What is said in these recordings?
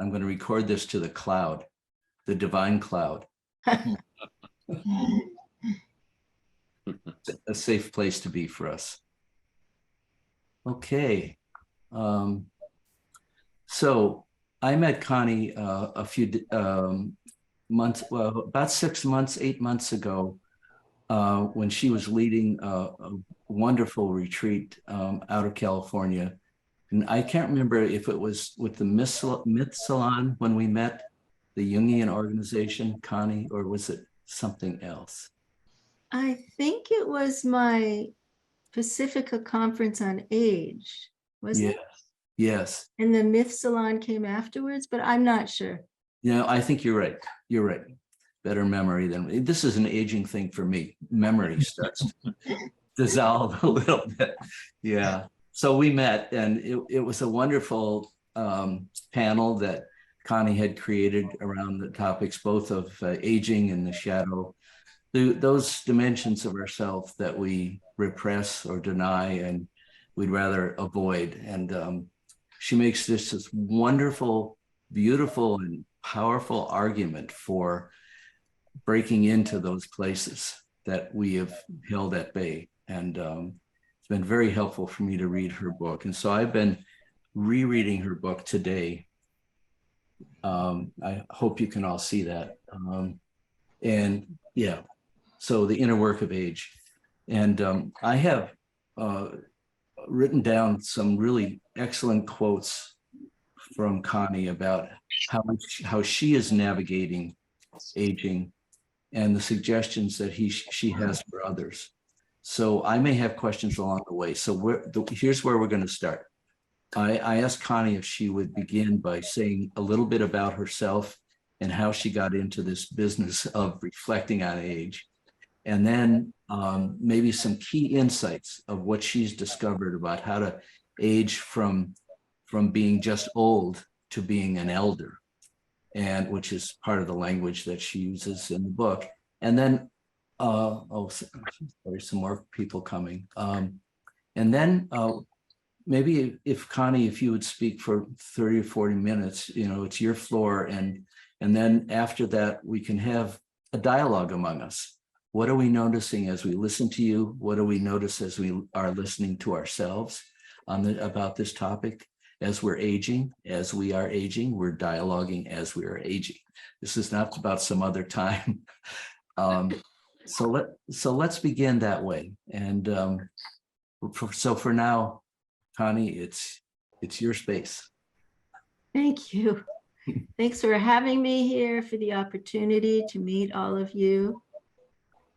I'm going to record this to the cloud, the divine cloud. A safe place to be for us. Okay. So I met Connie a few months, well, about 6 months, 8 months ago, when she was leading a wonderful retreat out of California. And I can't remember if it was with the Myth Salon when we met, the Jungian organization, Connie, or was it something else? I think it was my Pacifica conference on age, wasn't it? Yes. And the Myth Salon came afterwards, but I'm not sure. I think you're right. You're right. Better memory than this is an aging thing for me. Memory starts to dissolve a little bit. Yeah. So we met, and it was a wonderful panel that Connie had created around the topics both of aging and the shadow, those dimensions of ourselves that we repress or deny and we'd rather avoid. And she makes this wonderful, beautiful, and powerful argument for breaking into those places that we have held at bay. And it's been very helpful for me to read her book. And so I've been rereading her book today. I hope you can all see that. And yeah, so the inner work of age. And I have written down some really excellent quotes from Connie about how she is navigating aging and the suggestions that she has for others. So I may have questions along the way. So here's where we're going to start. I asked Connie if she would begin by saying a little bit about herself and how she got into this business of reflecting on age. And then maybe some key insights of what she's discovered about how to age from being just old to being an elder, and which is part of the language that she uses in the book. And then, there's some more people coming. And then maybe if Connie, if you would speak for 30 or 40 minutes, it's your floor. And then after that, we can have a dialogue among us. What are we noticing as we listen to you? What do we notice as we are listening to ourselves about this topic? As we're aging, as we are aging, we're dialoguing as we are aging. This is not about some other time. So let's begin that way. And so for now, Connie, it's your space. Thank you. Thanks for having me here, for the opportunity to meet all of you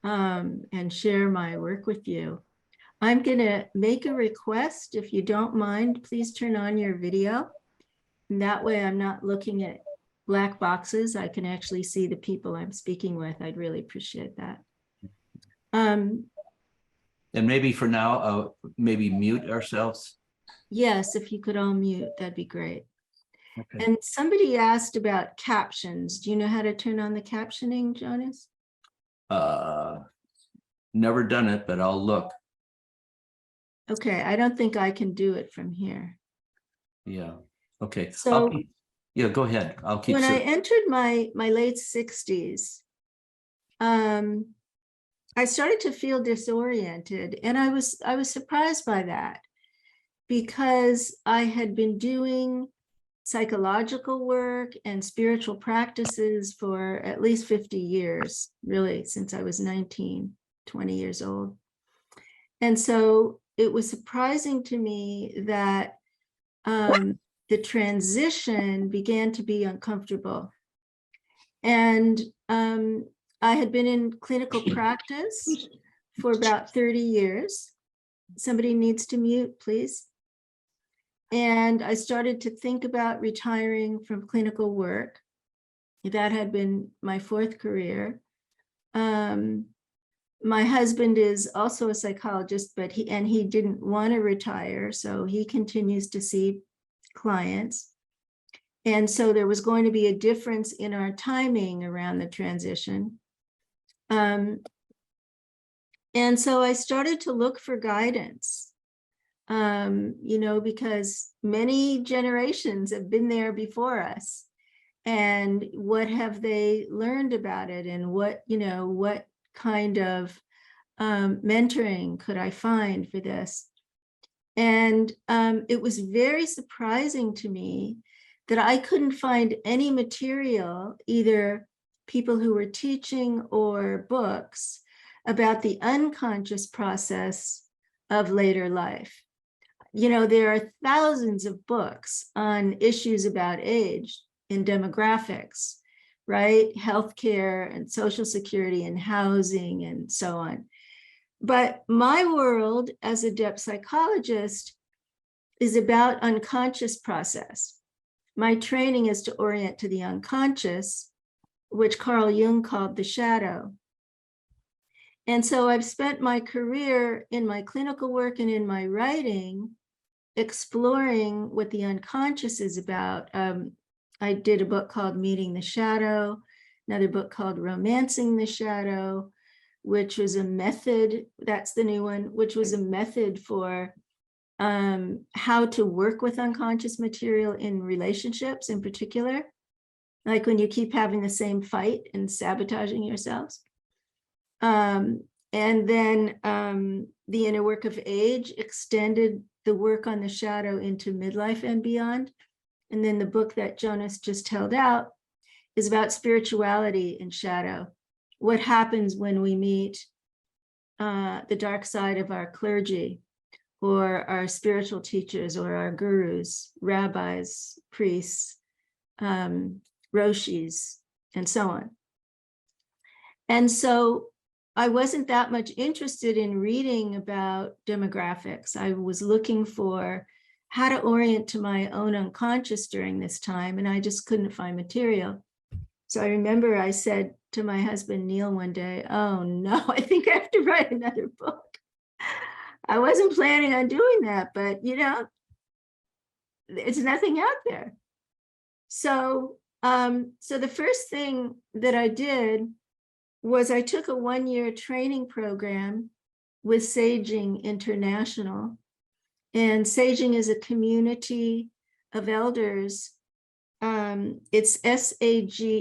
and share my work with you. I'm going to make a request. If you don't mind, please turn on your video. And that way I'm not looking at black boxes. I can actually see the people I'm speaking with. I'd really appreciate that. And maybe for now, maybe mute ourselves. Yes, if you could all mute, that'd be great. Okay. And somebody asked about captions. Do you know how to turn on the captioning, Jonas? Never done it, but I'll look. Okay, I don't think I can do it from here. Yeah. Okay. So yeah, go ahead. I'll keep. When I entered my late 60s, I started to feel disoriented, and I was surprised by that, because I had been doing psychological work and spiritual practices for at least 50 years, really, since I was 19, 20 years old. And so it was surprising to me that the transition began to be uncomfortable. And I had been in clinical practice for about 30 years. Somebody needs to mute, please. And I started to think about retiring from clinical work. That had been my fourth career. My husband is also a psychologist, but he didn't want to retire, so he continues to see clients. And so there was going to be a difference in our timing around the transition. And so I started to look for guidance, because many generations have been there before us. and what have they learned about it, and what kind of mentoring could I find for this? And it was very surprising to me that I couldn't find any material, either people who were teaching or books, about the unconscious process of later life. There are thousands of books on issues about age and demographics, right? Healthcare and Social Security and housing and so on. But my world as a depth psychologist is about unconscious process. My training is to orient to the unconscious, which Carl Jung called the shadow. And so I've spent my career in my clinical work and in my writing exploring what the unconscious is about. I did a book called Meeting the Shadow, another book called Romancing the Shadow, which was a method, that's the new one, which was a method for how to work with unconscious material in relationships in particular, like when you keep having the same fight and sabotaging yourselves. And then the inner work of age extended the work on the shadow into midlife and beyond. And then the book that Jonas just held out is about spirituality and shadow. What happens when we meet the dark side of our clergy, or our spiritual teachers, or our gurus, rabbis, priests, roshis, and so on. And so I wasn't that much interested in reading about demographics. I was looking for how to orient to my own unconscious during this time, and I just couldn't find material. So I remember I said to my husband, Neil, one day, oh no, I think I have to write another book. I wasn't planning on doing that, but it's nothing out there. So, so the first thing that I did was I took a 1-year training program with Saging International. And Saging is a community of elders. It's SAGE-ING.org.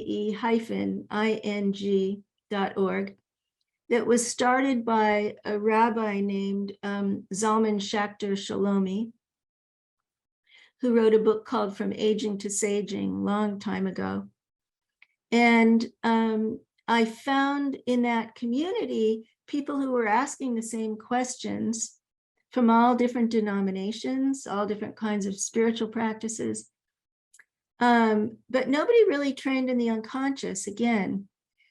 That was started by a rabbi named Zalman Schachter Shalomi, who wrote a book called From Aging to Saging long time ago. And I found in that community people who were asking the same questions from all different denominations, all different kinds of spiritual practices. But nobody really trained in the unconscious again.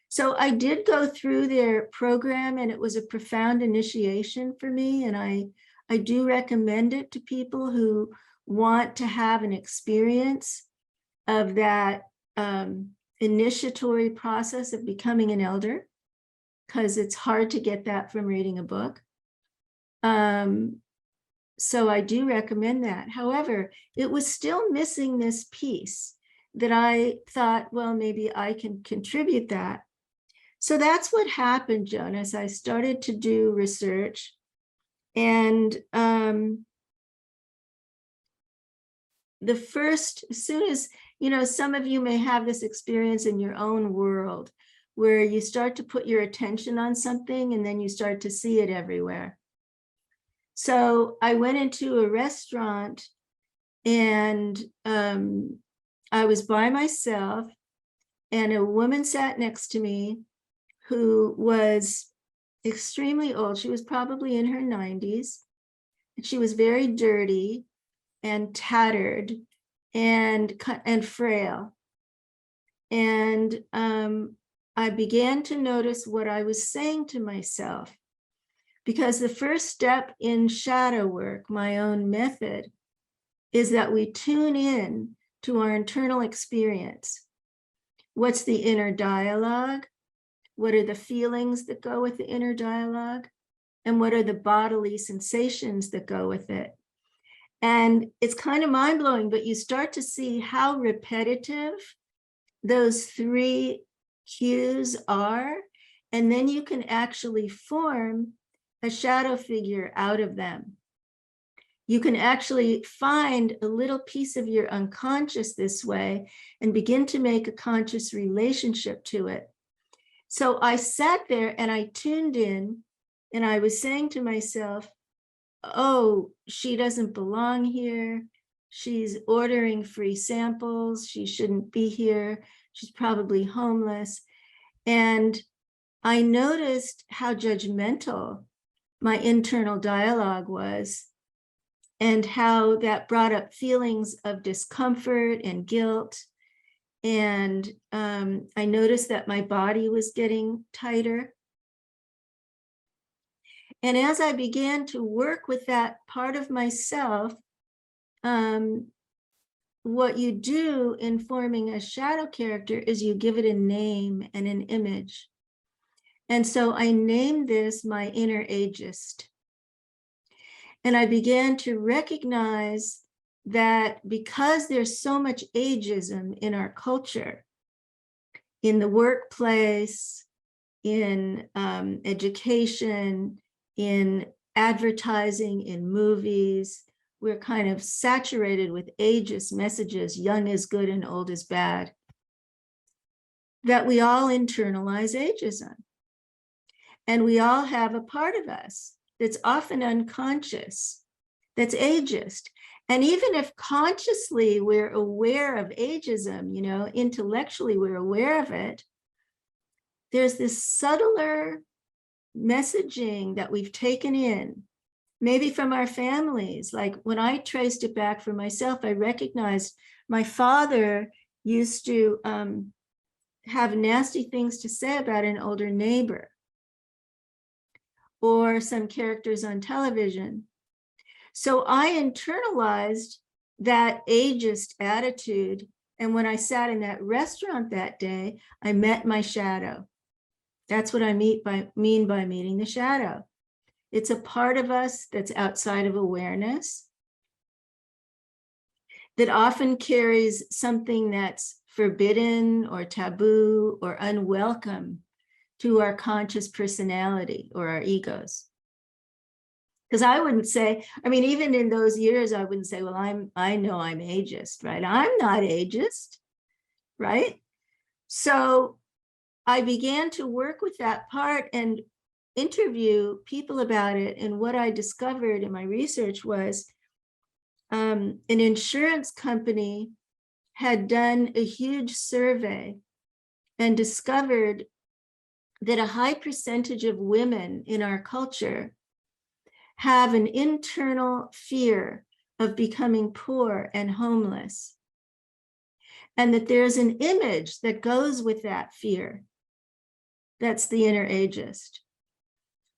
So I did go through their program, and it was a profound initiation for me. And I do recommend it to people who want to have an experience of that initiatory process of becoming an elder, because it's hard to get that from reading a book. So I do recommend that. However, it was still missing this piece that I thought, well, maybe I can contribute that. So that's what happened, Jonas. I started to do research, and the first, as soon as, some of you may have this experience in your own world where you start to put your attention on something and then you start to see it everywhere. So I went into a restaurant, and I was by myself, and a woman sat next to me who was extremely old. She was probably in her 90s. And she was very dirty and tattered and frail. And I began to notice what I was saying to myself, because the first step in shadow work, my own method, is that we tune in to our internal experience. What's the inner dialogue? What are the feelings that go with the inner dialogue? And what are the bodily sensations that go with it? And it's kind of mind-blowing, but you start to see how repetitive those three cues are. And then you can actually form a shadow figure out of them. You can actually find a little piece of your unconscious this way and begin to make a conscious relationship to it. So I sat there and I tuned in, and I was saying to myself, oh, she doesn't belong here. She's ordering free samples. She shouldn't be here. She's probably homeless. And I noticed how judgmental my internal dialogue was, and how that brought up feelings of discomfort and guilt. And I noticed that my body was getting tighter. And as I began to work with that part of myself, what you do in forming a shadow character is you give it a name and an image. And so I named this my inner ageist. And I began to recognize that because there's so much ageism in our culture, in the workplace, in education, in advertising, in movies, we're kind of saturated with ageist messages, young is good and old is bad, that we all internalize ageism. And we all have a part of us that's often unconscious, that's ageist. And even if consciously we're aware of ageism, you know, intellectually we're aware of it, there's this subtler messaging that we've taken in, maybe from our families. Like when I traced it back for myself, I recognized my father used to have nasty things to say about an older neighbor or some characters on television. So I internalized that ageist attitude. And when I sat in that restaurant that day, I met my shadow. That's what I mean by meeting the shadow. It's a part of us that's outside of awareness, that often carries something that's forbidden or taboo or unwelcome to our conscious personality or our egos. Because I wouldn't say, I mean, even in those years, I wouldn't say, well, I know I'm ageist, right? I'm not ageist, right? So I began to work with that part and interview people about it. And what I discovered in my research was an insurance company had done a huge survey and discovered that a high percentage of women in our culture have an internal fear of becoming poor and homeless, and that there's an image that goes with that fear. That's the inner ageist.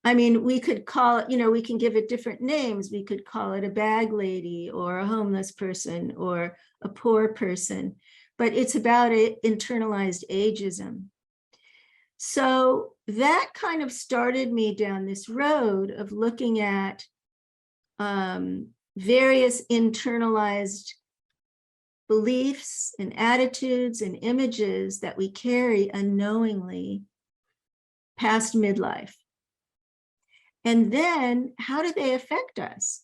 I mean, we could call it, you know, we can give it different names. We could call it a bag lady or a homeless person or a poor person, but it's about internalized ageism. So that kind of started me down this road of looking at various internalized beliefs and attitudes and images that we carry unknowingly past midlife. And then how do they affect us?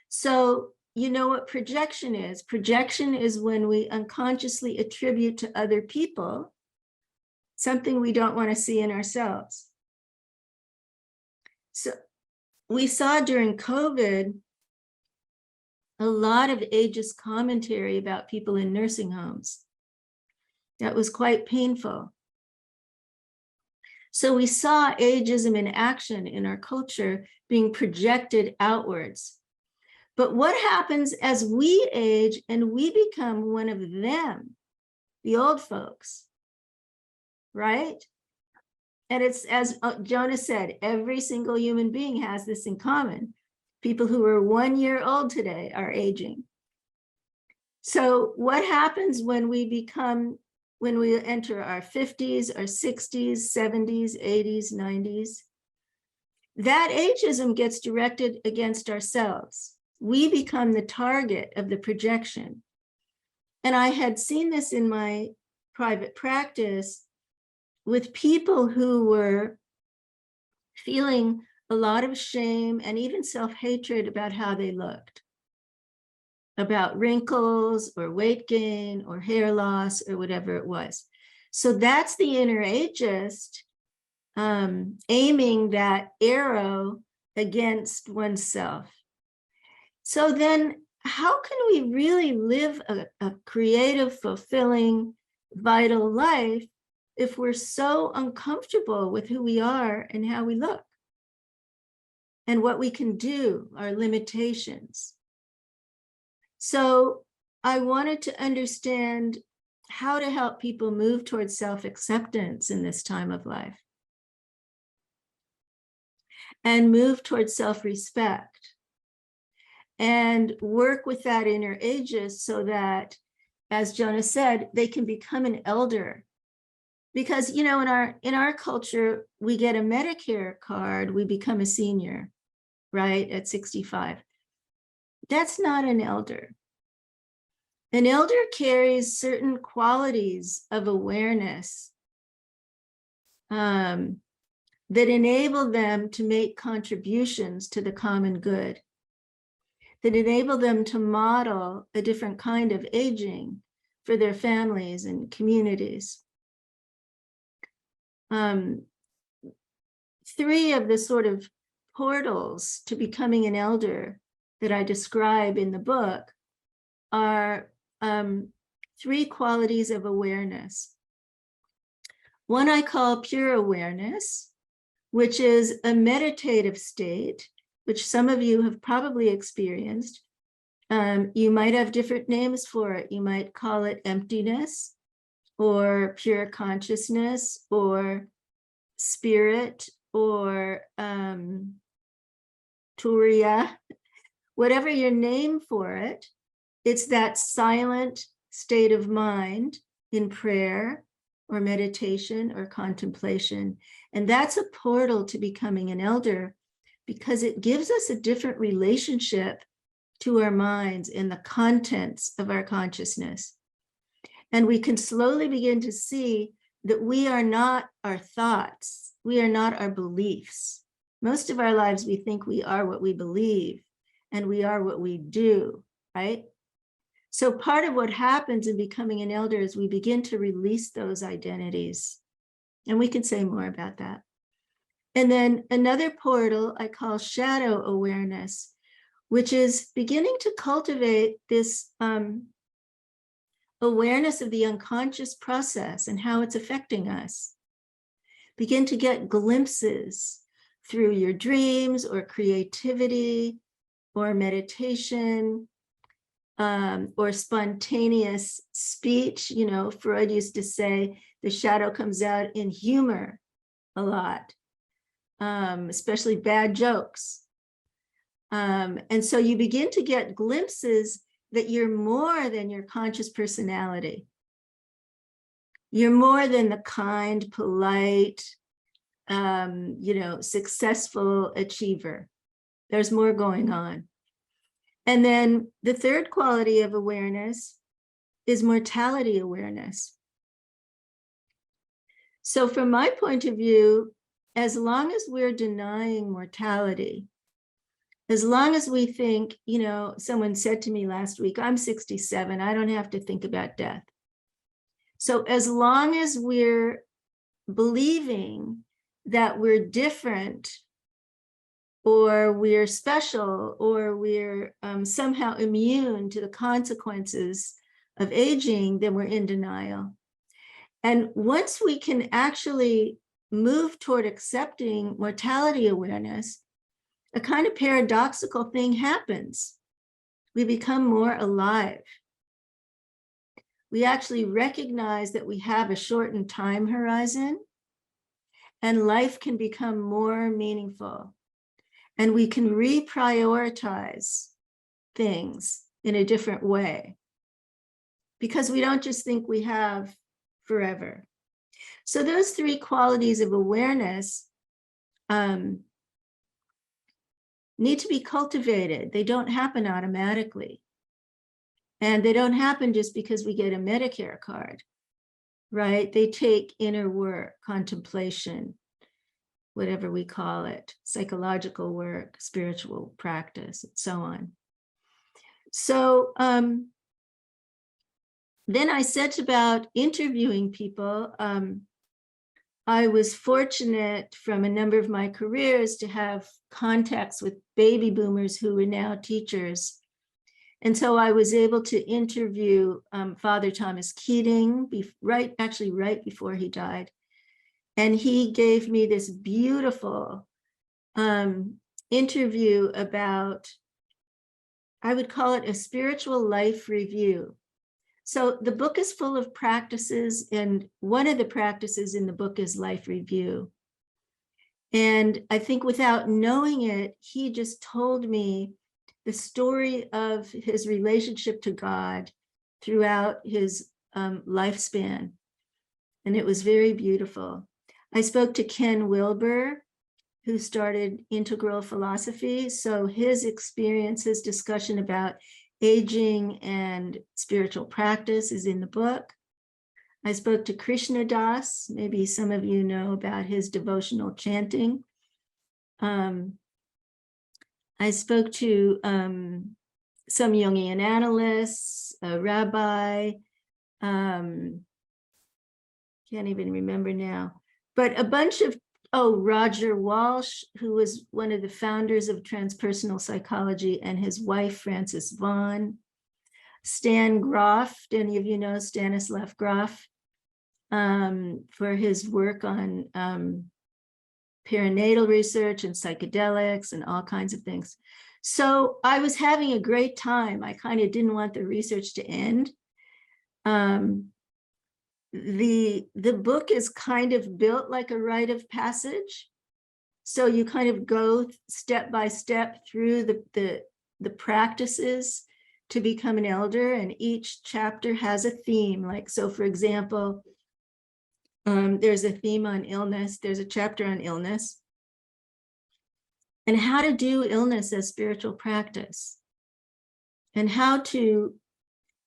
So you know what projection is? Projection is when we unconsciously attribute to other people something we don't want to see in ourselves. So we saw during COVID a lot of ageist commentary about people in nursing homes. That was quite painful. So we saw ageism in action in our culture being projected outwards. But what happens as we age and we become one of them, the old folks, right? And it's, as Jonah said, every single human being has this in common. People who are 1 year old today are aging. So what happens when we enter our 50s, our 60s, 70s, 80s, 90s? That ageism gets directed against ourselves. We become the target of the projection. And I had seen this in my private practice with people who were feeling a lot of shame and even self-hatred about how they looked, about wrinkles or weight gain or hair loss or whatever it was. So that's the inner ageist aiming that arrow against oneself. So then how can we really live a creative, fulfilling, vital life if we're so uncomfortable with who we are and how we look and what we can do, our limitations? So I wanted to understand how to help people move towards self-acceptance in this time of life and move towards self-respect and work with that inner ageist so that, as Jonah said, they can become an elder. Because, you know, in our culture, we get a Medicare card, we become a senior, right, at 65. That's not an elder. An elder carries certain qualities of awareness that enable them to make contributions to the common good, that enable them to model a different kind of aging for their families and communities. Three of the sort of portals to becoming an elder that I describe in the book are three qualities of awareness. One I call pure awareness, which is a meditative state, which some of you have probably experienced. You might have different names for it. You might call it emptiness, or pure consciousness, or spirit, or Turiya, whatever your name for it. It's that silent state of mind in prayer or meditation or contemplation. And that's a portal to becoming an elder because it gives us a different relationship to our minds and the contents of our consciousness. And we can slowly begin to see that we are not our thoughts. We are not our beliefs. Most of our lives, we think we are what we believe and we are what we do, right? So part of what happens in becoming an elder is we begin to release those identities. And we can say more about that. And then another portal I call shadow awareness, which is beginning to cultivate this awareness of the unconscious process and how it's affecting us. Begin to get glimpses through your dreams or creativity or meditation or spontaneous speech. You know, Freud used to say the shadow comes out in humor a lot, especially bad jokes. And so you begin to get glimpses that you're more than your conscious personality. You're more than the kind, polite, successful achiever. There's more going on. And then the third quality of awareness is mortality awareness. So from my point of view, as long as we're denying mortality, as long as we think, someone said to me last week, I'm 67, I don't have to think about death. So as long as we're believing that we're different, or we're special, or we're somehow immune to the consequences of aging, then we're in denial. And once we can actually move toward accepting mortality awareness, a kind of paradoxical thing happens. We become more alive. We actually recognize that we have a shortened time horizon, and life can become more meaningful. And we can reprioritize things in a different way because we don't just think we have forever. So those three qualities of awareness need to be cultivated. They don't happen automatically. And they don't happen just because we get a Medicare card, right? They take inner work, contemplation, whatever we call it, psychological work, spiritual practice, and so on. So then I set about interviewing people. I was fortunate from a number of my careers to have contacts with baby boomers who were now teachers. And so I was able to interview Father Thomas Keating, right before he died. And he gave me this beautiful interview about, I would call it a spiritual life review. So the book is full of practices, and one of the practices in the book is life review. And I think without knowing it, he just told me the story of his relationship to God throughout his lifespan. And it was very beautiful. I spoke to Ken Wilber, who started Integral Philosophy. So his experience, his discussion about aging and spiritual practice is in the book. I spoke to Krishna Das. Maybe some of you know about his devotional chanting. I spoke to some Jungian analysts, a rabbi, can't even remember now, but a bunch of, Roger Walsh, who was one of the founders of transpersonal psychology, and his wife, Frances Vaughn. Stan Grof, do any of you know Stanislav Grof, for his work on perinatal research and psychedelics and all kinds of things. So I was having a great time. I kind of didn't want the research to end. The book is kind of built like a rite of passage. So you kind of go step by step through the practices to become an elder, and each chapter has a theme. Like, so for example, there's a theme on illness. There's a chapter on illness and how to do illness as spiritual practice, and how to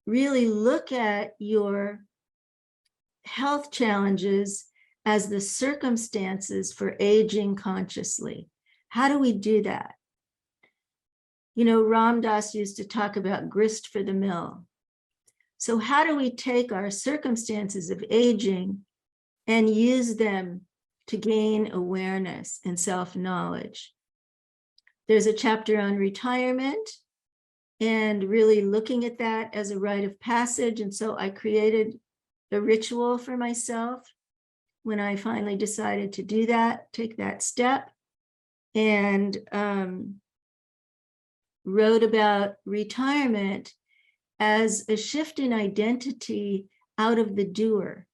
really look at your health challenges as the circumstances for aging consciously. How do we do that? You know, Ram Dass used to talk about grist for the mill. So how do we take our circumstances of aging and use them to gain awareness and self-knowledge? There's a chapter on retirement and really looking at that as a rite of passage. And so I created a ritual for myself when I finally decided to do that, take that step, and wrote about retirement as a shift in identity out of the doer.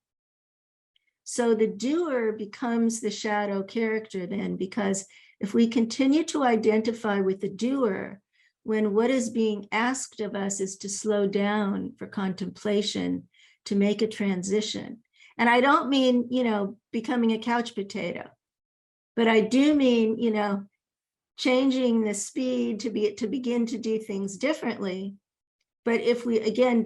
So the doer becomes the shadow character then, because if we continue to identify with the doer, when what is being asked of us is to slow down for contemplation, to make a transition. And I don't mean, you know, becoming a couch potato, but I do mean, you know, changing the speed to begin to do things differently. But if we, again,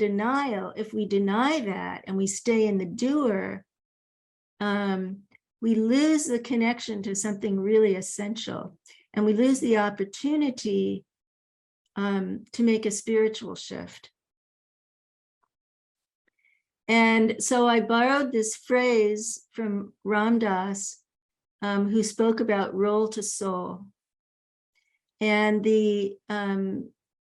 if we deny that and we stay in the doer, we lose the connection to something really essential, and we lose the opportunity to make a spiritual shift. And so I borrowed this phrase from Ram Dass, who spoke about role to soul. And the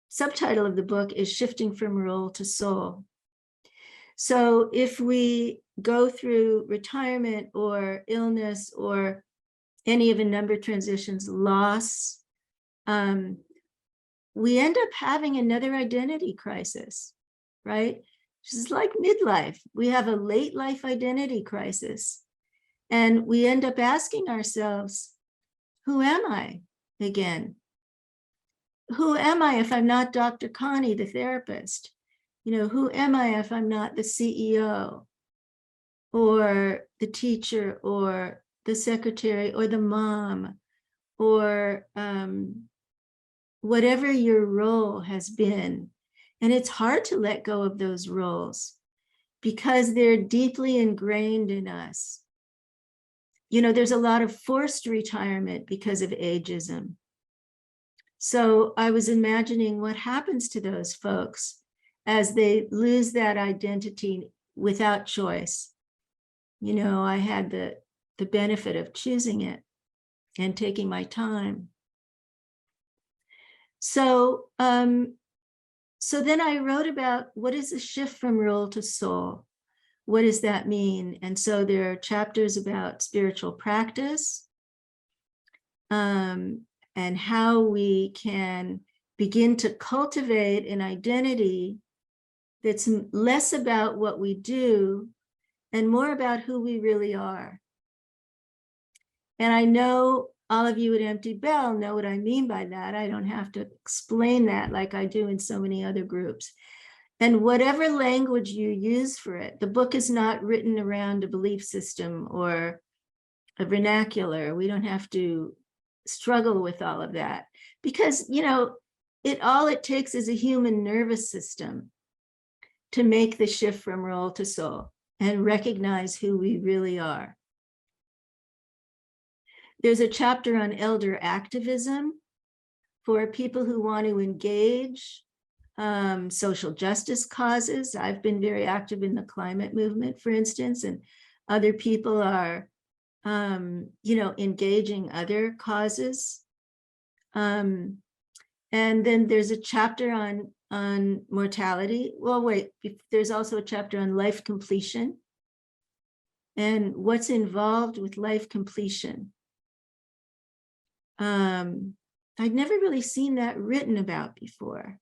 subtitle of the book is Shifting from Role to Soul. So if we go through retirement or illness or any of a number of transitions, loss, we end up having another identity crisis, right? Just like midlife, we have a late life identity crisis. And we end up asking ourselves, who am I again? Who am I if I'm not Dr. Connie, the therapist? You know, who am I if I'm not the CEO or the teacher or the secretary or the mom or whatever your role has been? And it's hard to let go of those roles because they're deeply ingrained in us. there's a lot of forced retirement because of ageism. So I was imagining what happens to those folks as they lose that identity without choice. I had the benefit of choosing it and taking my time. So then I wrote about what is the shift from role to soul? What does that mean? And so there are chapters about spiritual practice, and how we can begin to cultivate an identity that's less about what we do and more about who we really are. And I know all of you at Empty Bell know what I mean by that. I don't have to explain that like I do in so many other groups. And whatever language you use for it, the book is not written around a belief system or a vernacular. We don't have to struggle with all of that because, all it takes is a human nervous system to make the shift from role to soul and recognize who we really are. There's a chapter on elder activism for people who want to engage social justice causes. I've been very active in the climate movement, for instance, and other people are, engaging other causes. And then there's a chapter on mortality. Well, wait, there's also a chapter on life completion and what's involved with life completion. I'd never really seen that written about before.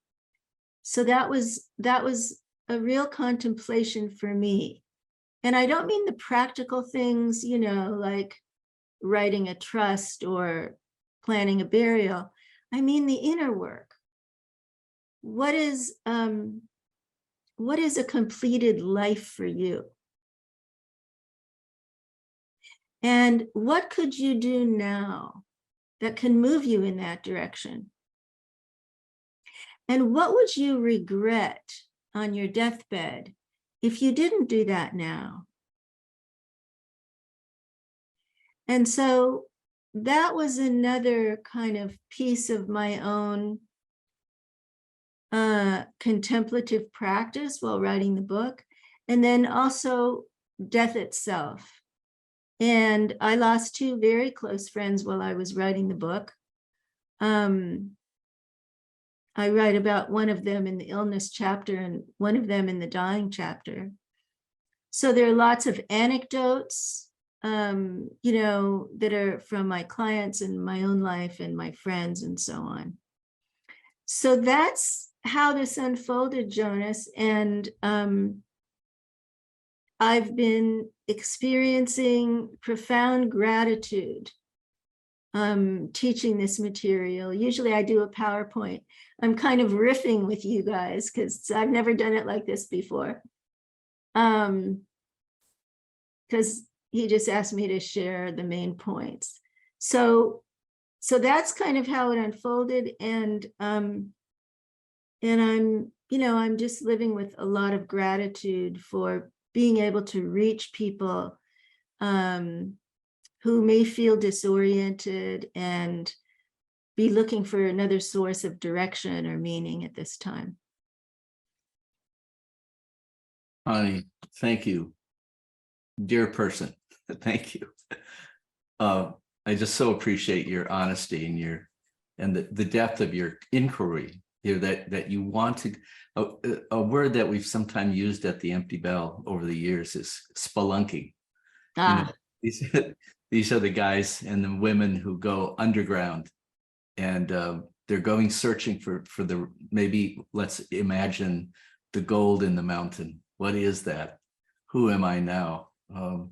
So that was a real contemplation for me. And I don't mean the practical things, like writing a trust or planning a burial. I mean the inner work. What is a completed life for you? And what could you do now that can move you in that direction? And what would you regret on your deathbed if you didn't do that now? And so that was another kind of piece of my own contemplative practice while writing the book. And then also death itself. And I lost two very close friends while I was writing the book. I write about one of them in the illness chapter and one of them in the dying chapter. So there are lots of anecdotes, that are from my clients and my own life and my friends and so on. So that's how this unfolded, Jonas. And I've been experiencing profound gratitude teaching this material. Usually I do a PowerPoint. I'm kind of riffing with you guys because I've never done it like this before. Because he just asked me to share the main points. So that's kind of how it unfolded. And I'm just living with a lot of gratitude for being able to reach people who may feel disoriented and be looking for another source of direction or meaning at this time. Connie, thank you. Dear person, thank you. I just so appreciate your honesty and the depth of your inquiry here, that you want to, a word that we've sometimes used at the Empty Bell over the years is spelunking. These are the guys and the women who go underground, and they're going searching for the, maybe let's imagine the gold in the mountain. What is that? Who am I now? I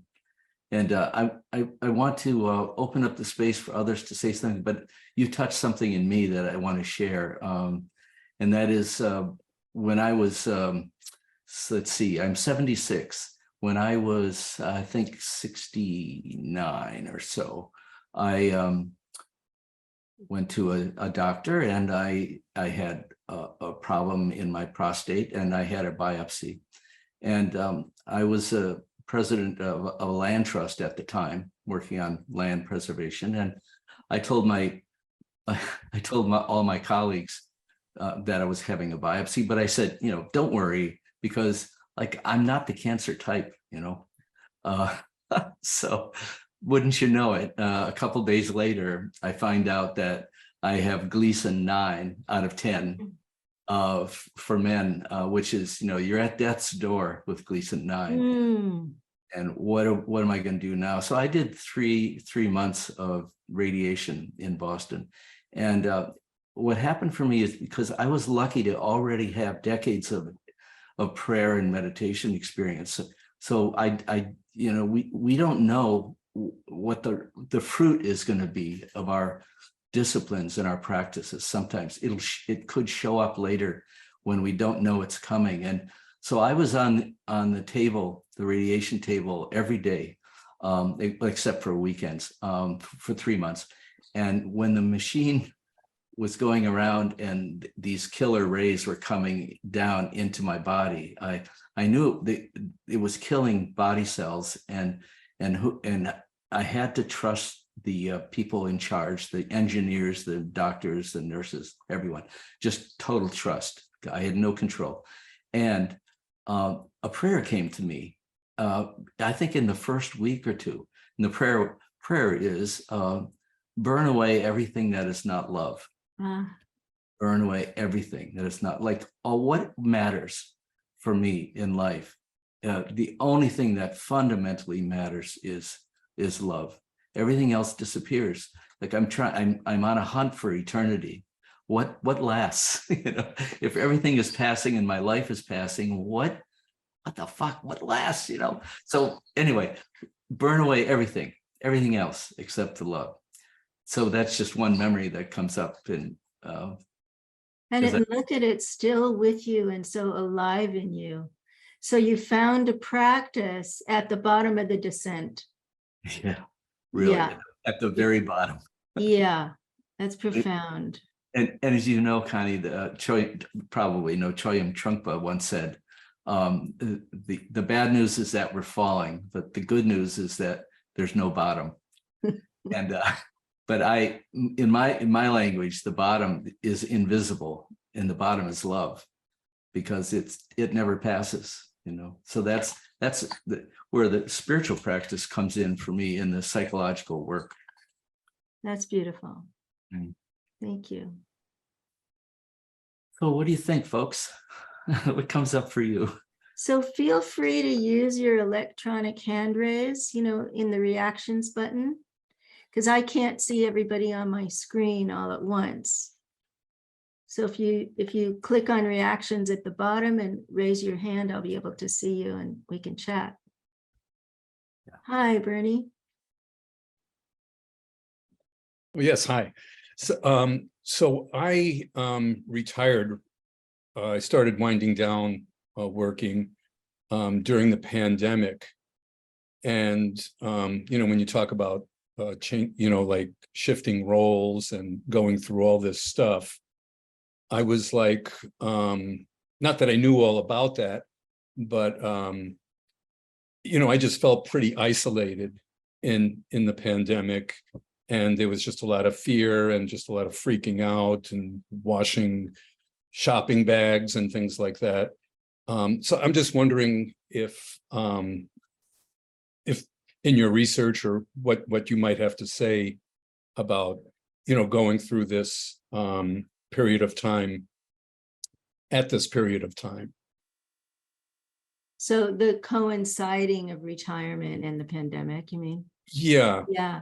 want to open up the space for others to say something, but you touched something in me that I want to share. And that is when I was, let's see, I'm 76. When I was, I think 69 or so, I went to a doctor, and I had a problem in my prostate, and I had a biopsy. And I was president of a land trust at the time, working on land preservation. And I told all my colleagues that I was having a biopsy, but I said, don't worry, because like I'm not the cancer type, so wouldn't you know it, a couple days later, I find out that I have Gleason 9 out of 10 for men, which is, you're at death's door with Gleason 9. Mm. And what am I going to do now? So I did three months of radiation in Boston. And what happened for me is because I was lucky to already have decades of prayer and meditation experience. So we don't know what the fruit is going to be of our disciplines and our practices. Sometimes it could show up later when we don't know it's coming. And so I was on the table, the radiation table, every day, except for weekends, for 3 months. And when the machine was going around and these killer rays were coming down into my body, I knew that it was killing body cells, and I had to trust the people in charge, the engineers, the doctors, the nurses, everyone, just total trust. I had no control. And a prayer came to me, I think in the first week or two. And the prayer is, burn away everything that is not love. Burn away everything that is not like, what matters for me in life. The only thing that fundamentally matters is love. Everything else disappears. Like I'm on a hunt for eternity. What lasts? If everything is passing and my life is passing, what the fuck? What lasts? So anyway, burn away everything else except the love. So that's just one memory that comes up. And look at it, still with you and so alive in you. So you found a practice at the bottom of the descent. Yeah, really, yeah. At the very bottom. Yeah, that's profound. And as you know, Connie, probably know Choyam Trungpa once said, the bad news is that we're falling, but the good news is that there's no bottom. And but in my language, the bottom is invisible, and the bottom is love, because it never passes. So that's where the spiritual practice comes in for me in the psychological work. That's beautiful. Mm. Thank you. So what do you think, folks? What comes up for you? So feel free to use your electronic hand raise, in the reactions button, because I can't see everybody on my screen all at once. So if you click on reactions at the bottom and raise your hand, I'll be able to see you and we can chat. Yeah. Hi, Bernie. Well, yes, hi. So I retired. I started winding down working during the pandemic. And, when you talk about change, like shifting roles and going through all this stuff, I was like, not that I knew all about that, but, I just felt pretty isolated in the pandemic. And there was just a lot of fear and just a lot of freaking out and washing shopping bags and things like that. So I'm just wondering if in your research or what you might have to say about, going through this period of time, at this period of time. So the coinciding of retirement and the pandemic, you mean? Yeah. Yeah.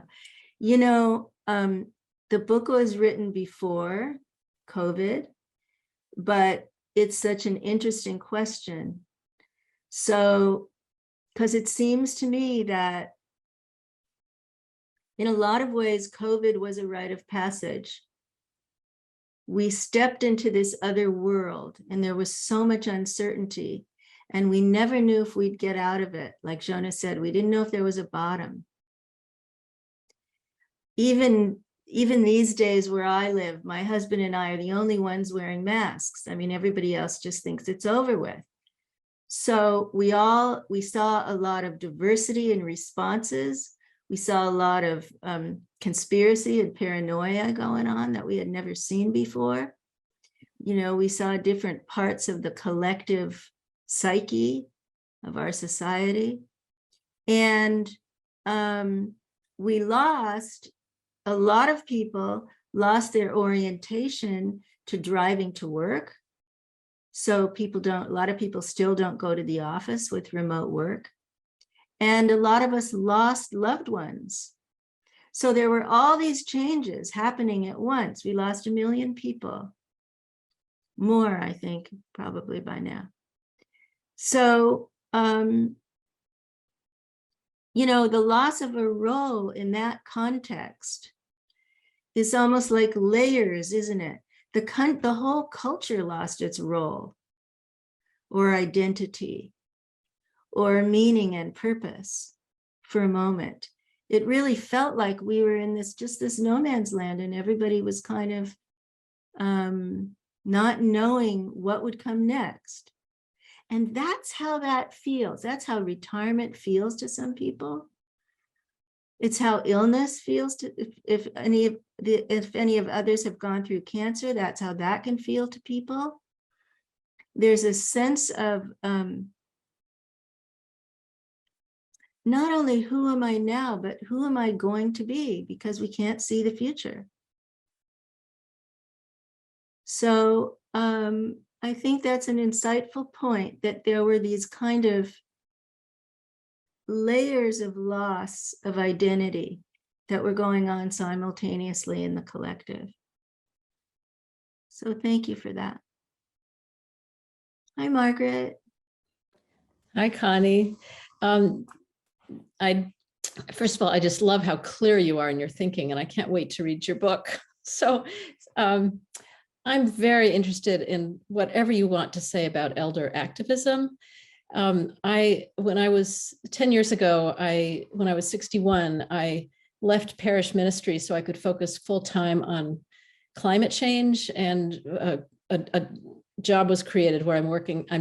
The book was written before COVID, but it's such an interesting question. So, because it seems to me that in a lot of ways, COVID was a rite of passage. We stepped into this other world and there was so much uncertainty and we never knew if we'd get out of it. Like Jonah said, we didn't know if there was a bottom. Even these days where I live, my husband and I are the only ones wearing masks. I mean, everybody else just thinks it's over with. So we saw a lot of diversity in responses. We saw a lot of conspiracy and paranoia going on that we had never seen before. We saw different parts of the collective psyche of our society. And we lost, a lot of people lost their orientation to driving to work. So a lot of people still don't go to the office with remote work. And a lot of us lost loved ones. So there were all these changes happening at once. We lost 1 million people. More, I think, probably by now. So, the loss of a role in that context is almost like layers, isn't it? The whole culture lost its role or identity or meaning and purpose for a moment. It really felt like we were in this no man's land, and everybody was kind of not knowing what would come next. And that's how that feels. That's how retirement feels to some people. It's how illness feels to, if any of others have gone through cancer, that's how that can feel to people. There's a sense of not only who am I now, but who am I going to be, because we can't see the future. So I think that's an insightful point, that there were these kind of layers of loss of identity that were going on simultaneously in the collective. So thank you for that. Hi, Margaret. Hi, Connie. First of all, I just love how clear you are in your thinking, and I can't wait to read your book. So I'm very interested in whatever you want to say about elder activism. When I was 10 years ago, when I was 61, I left parish ministry so I could focus full time on climate change, and a job was created where I'm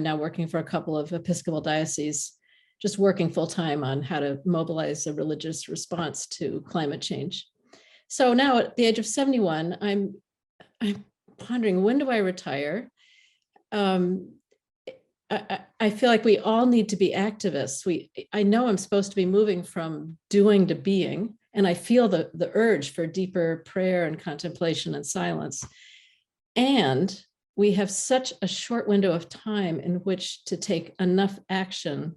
now working for a couple of Episcopal dioceses, just working full time on how to mobilize a religious response to climate change. So now at the age of 71, I'm pondering, when do I retire? I feel like we all need to be activists. I know I'm supposed to be moving from doing to being, and I feel the urge for deeper prayer and contemplation and silence. And we have such a short window of time in which to take enough action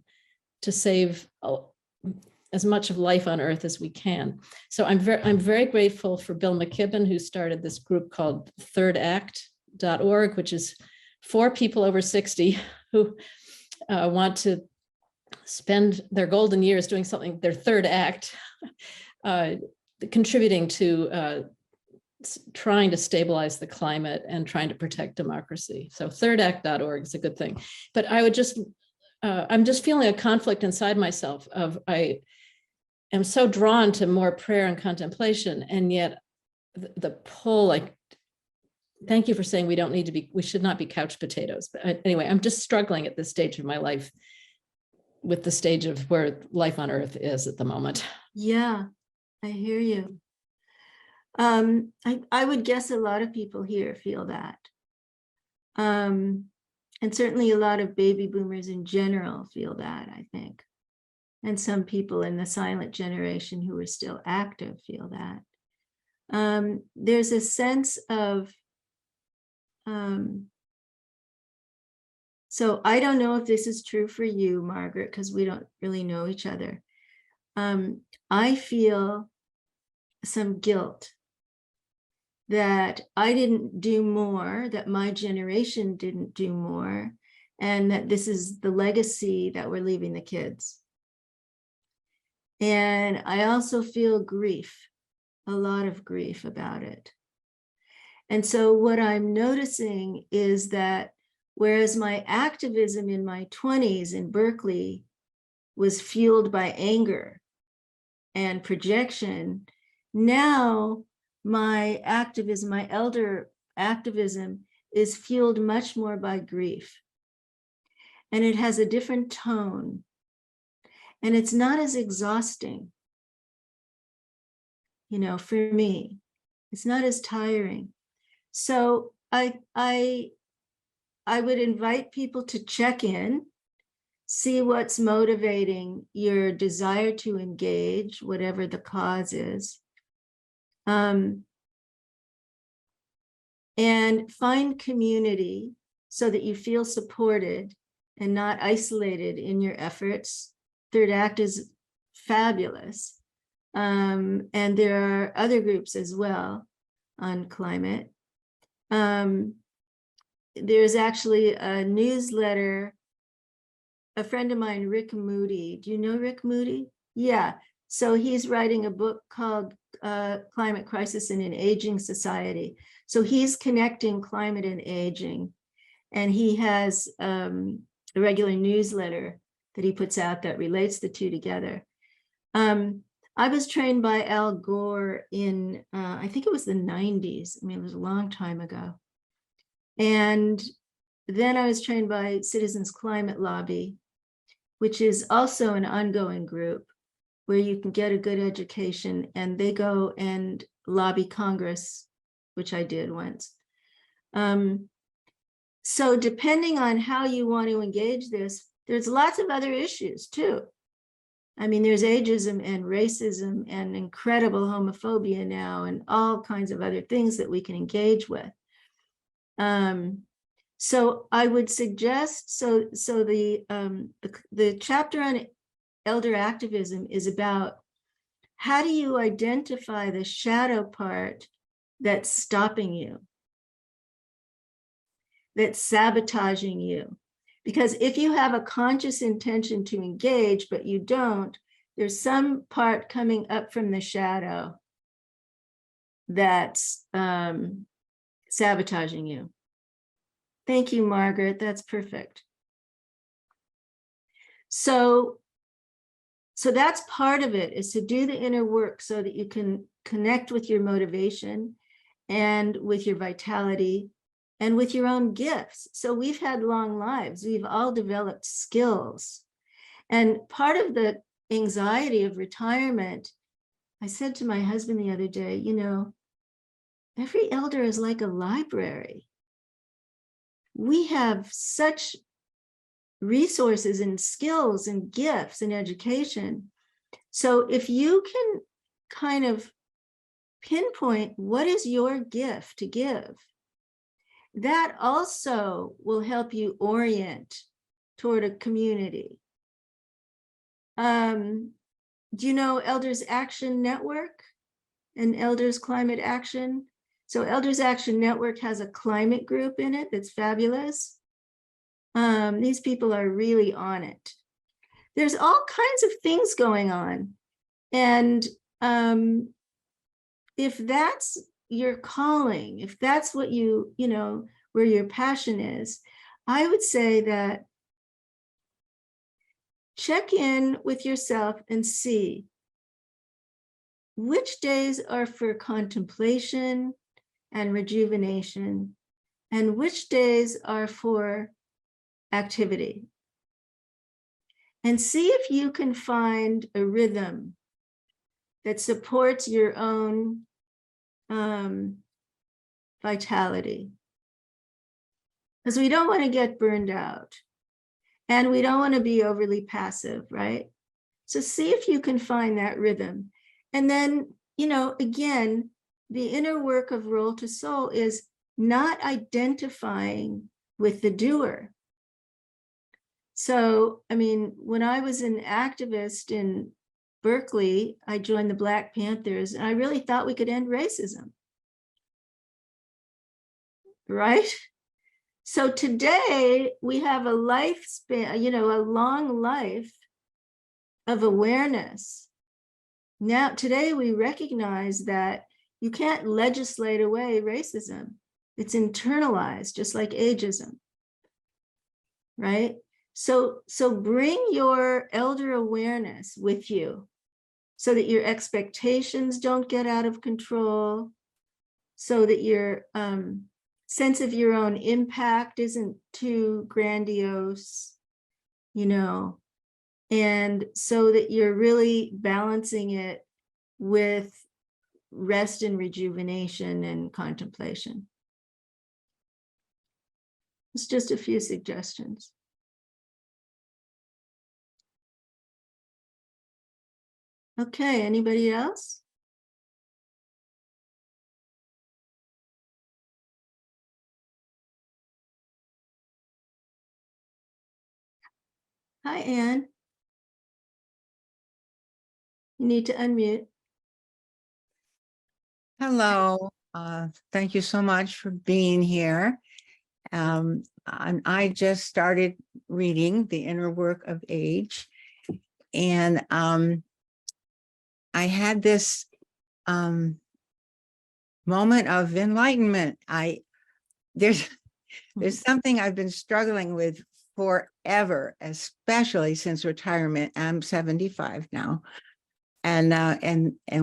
to save as much of life on earth as we can. So I'm very grateful for Bill McKibben, who started this group called thirdact.org, which is for people over 60 who want to spend their golden years doing something, their third act, contributing to trying to stabilize the climate and trying to protect democracy. So thirdact.org is a good thing. But I'm just feeling a conflict inside myself of, I am so drawn to more prayer and contemplation, and yet the pull, like, thank you for saying we should not be couch potatoes. But anyway, I'm just struggling at this stage of my life with the stage of where life on earth is at the moment. Yeah, I hear you. I would guess a lot of people here feel that. And certainly a lot of baby boomers in general feel that, I think. And some people in the silent generation who are still active feel that. There's a sense of, so I don't know if this is true for you, Margaret, because we don't really know each other. I feel some guilt that I didn't do more, that my generation didn't do more, and that this is the legacy that we're leaving the kids. And I also feel grief, a lot of grief about it. And so what I'm noticing is that whereas my activism in my 20s in Berkeley was fueled by anger and projection, now my activism, my elder activism, is fueled much more by grief. and it has a different tone, and it's not as exhausting. You know, for me, it's not as tiring. So I would invite people to check in, see what's motivating your desire to engage, whatever the cause is. And find community so that you feel supported and not isolated in your efforts. Third Act is fabulous. And there are other groups as well on climate. There's actually a newsletter. A friend of mine, Rick Moody. Do you know Rick Moody? Yeah. So he's writing a book called Climate Crisis in an Aging Society. So he's connecting climate and aging. And he has a regular newsletter that he puts out that relates the two together. I was trained by Al Gore in, I think it was the 90s. I mean, it was a long time ago. And then I was trained by Citizens Climate Lobby, which is also an ongoing group where you can get a good education, and they go and lobby Congress, which I did once. So depending on how you want to engage this, there's lots of other issues too. I mean, there's ageism and racism and incredible homophobia now, and all kinds of other things that we can engage with. So I would suggest, so the chapter on elder activism is about how do you identify the shadow part that's stopping you, that's sabotaging you. Because if you have a conscious intention to engage, but you don't, there's some part coming up from the shadow that's sabotaging you. Thank you, Margaret. That's perfect. So that's part of it, is to do the inner work so that you can connect with your motivation and with your vitality and with your own gifts. So we've had long lives. We've all developed skills. And part of the anxiety of retirement, I said to my husband the other day, you know, every elder is like a library. We have such resources and skills and gifts and education. So if you can kind of pinpoint what is your gift to give, that also will help you orient toward a community. Do you know Elders Action Network and Elders Climate Action? So Elders Action Network has a climate group in it that's fabulous. These people are really on it. There's all kinds of things going on. And if that's your calling, if that's what you know, where your passion is, I would say that check in with yourself and see which days are for contemplation and rejuvenation, and which days are for activity. And see if you can find a rhythm that supports your own vitality. Because we don't want to get burned out, and we don't want to be overly passive, right? So see if you can find that rhythm. And then, you know, again, the inner work of Roll to Soul is not identifying with the doer. So, I mean, when I was an activist in Berkeley, I joined the Black Panthers, and I really thought we could end racism. Right? So today we have a lifespan, you know, a long life of awareness. Now, today we recognize that you can't legislate away racism. It's internalized, just like ageism, right? So bring your elder awareness with you so that your expectations don't get out of control, so that your sense of your own impact isn't too grandiose, you know, and so that you're really balancing it with rest and rejuvenation and contemplation. It's just a few suggestions. Okay, anybody else? Hi, Anne. You need to unmute. Hello, thank you so much for being here. I just started reading The Inner Work of Age, and I had this moment of enlightenment. There's something I've been struggling with forever, especially since retirement. I'm 75 now. And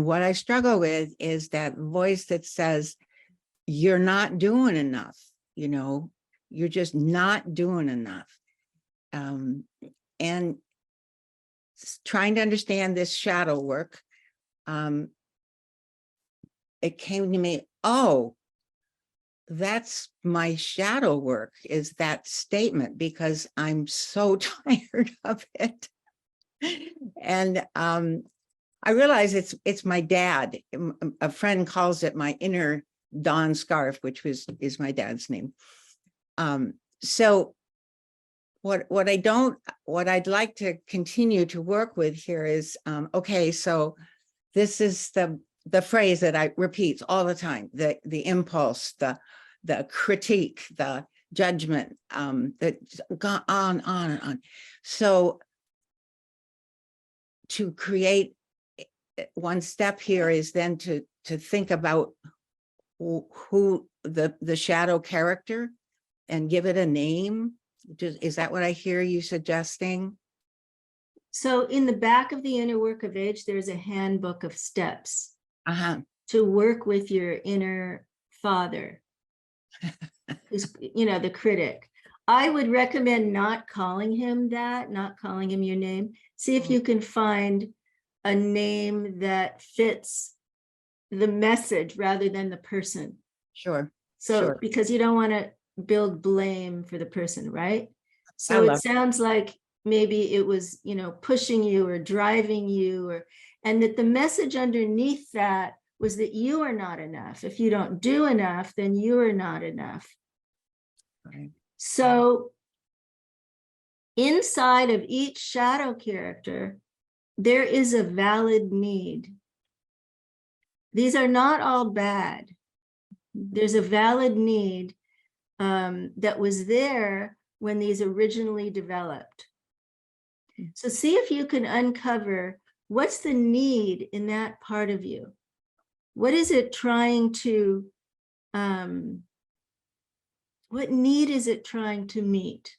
what I struggle with is that voice that says, you're not doing enough, you know, you're just not doing enough. And trying to understand this shadow work, it came to me, oh, that's my shadow work, is that statement, because I'm so tired of it. And I realize it's my dad. A friend calls it my inner Dawn scarf, which is my dad's name. So what I'd like to continue to work with here is, okay, so this is the phrase that I repeat all the time, the impulse, the critique, the judgment, that gone on and on. So to create one step here is then to think about who the shadow character and give it a name. Is that what I hear you suggesting? So in the back of the Inner Work of Age, there's a handbook of steps to work with your inner father, who's, you know, the critic. I would recommend not calling him that, not calling him your name. See if you can find a name that fits the message rather than the person. Sure. So, sure. Because you don't want to build blame for the person, right? So it sounds like maybe it was, you know, pushing you or driving you, and that the message underneath that was that you are not enough. If you don't do enough, then you are not enough. Right. So inside of each shadow character, there is a valid need. These are not all bad. There's a valid need that was there when these originally developed. So see if you can uncover what's the need in that part of you. What is it trying to, what need is it trying to meet?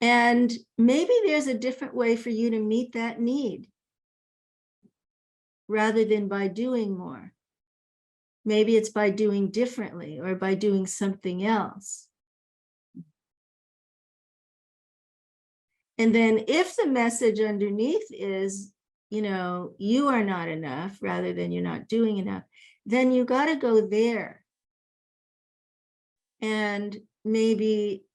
And maybe there's a different way for you to meet that need rather than by doing more. Maybe it's by doing differently or by doing something else. And then if the message underneath is, you know, you are not enough rather than you're not doing enough, then you got to go there. And maybe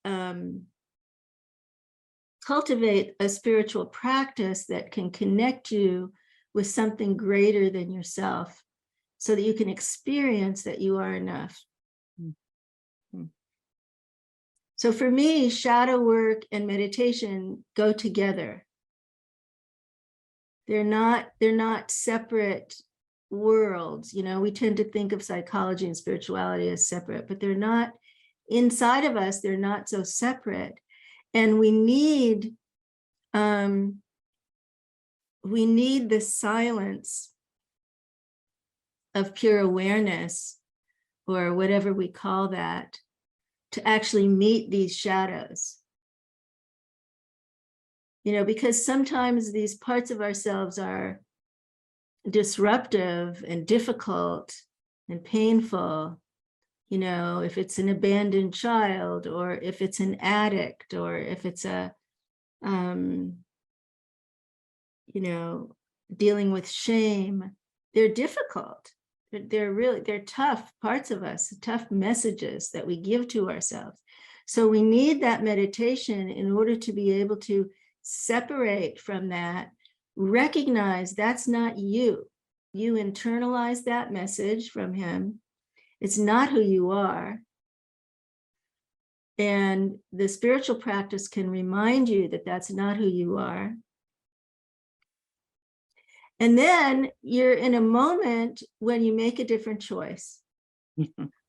cultivate a spiritual practice that can connect you with something greater than yourself so that you can experience that you are enough. Mm-hmm. So for me, shadow work and meditation go together. They're not separate worlds. You know, we tend to think of psychology and spirituality as separate, but they're not. Inside of us, they're not so separate. And we need the silence of pure awareness, or whatever we call that, to actually meet these shadows. You know, because sometimes these parts of ourselves are disruptive and difficult and painful. You know, if it's an abandoned child, or if it's an addict, or if it's a, you know, dealing with shame, they're difficult. They're tough parts of us, tough messages that we give to ourselves. So we need that meditation in order to be able to separate from that, recognize that's not you. You internalize that message from him. It's not who you are. And the spiritual practice can remind you that that's not who you are. And then you're in a moment when you make a different choice.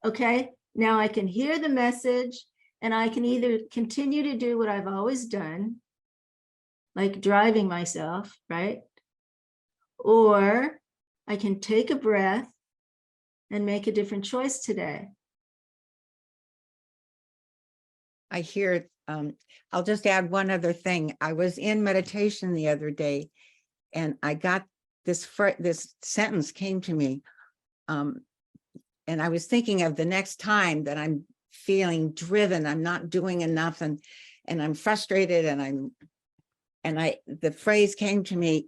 Okay, now I can hear the message and I can either continue to do what I've always done, like driving myself, right? Or I can take a breath and make a different choice today. I hear, I'll just add one other thing. I was in meditation the other day and I got this sentence came to me. And I was thinking of the next time that I'm feeling driven, I'm not doing enough, and I'm frustrated, and the phrase came to me,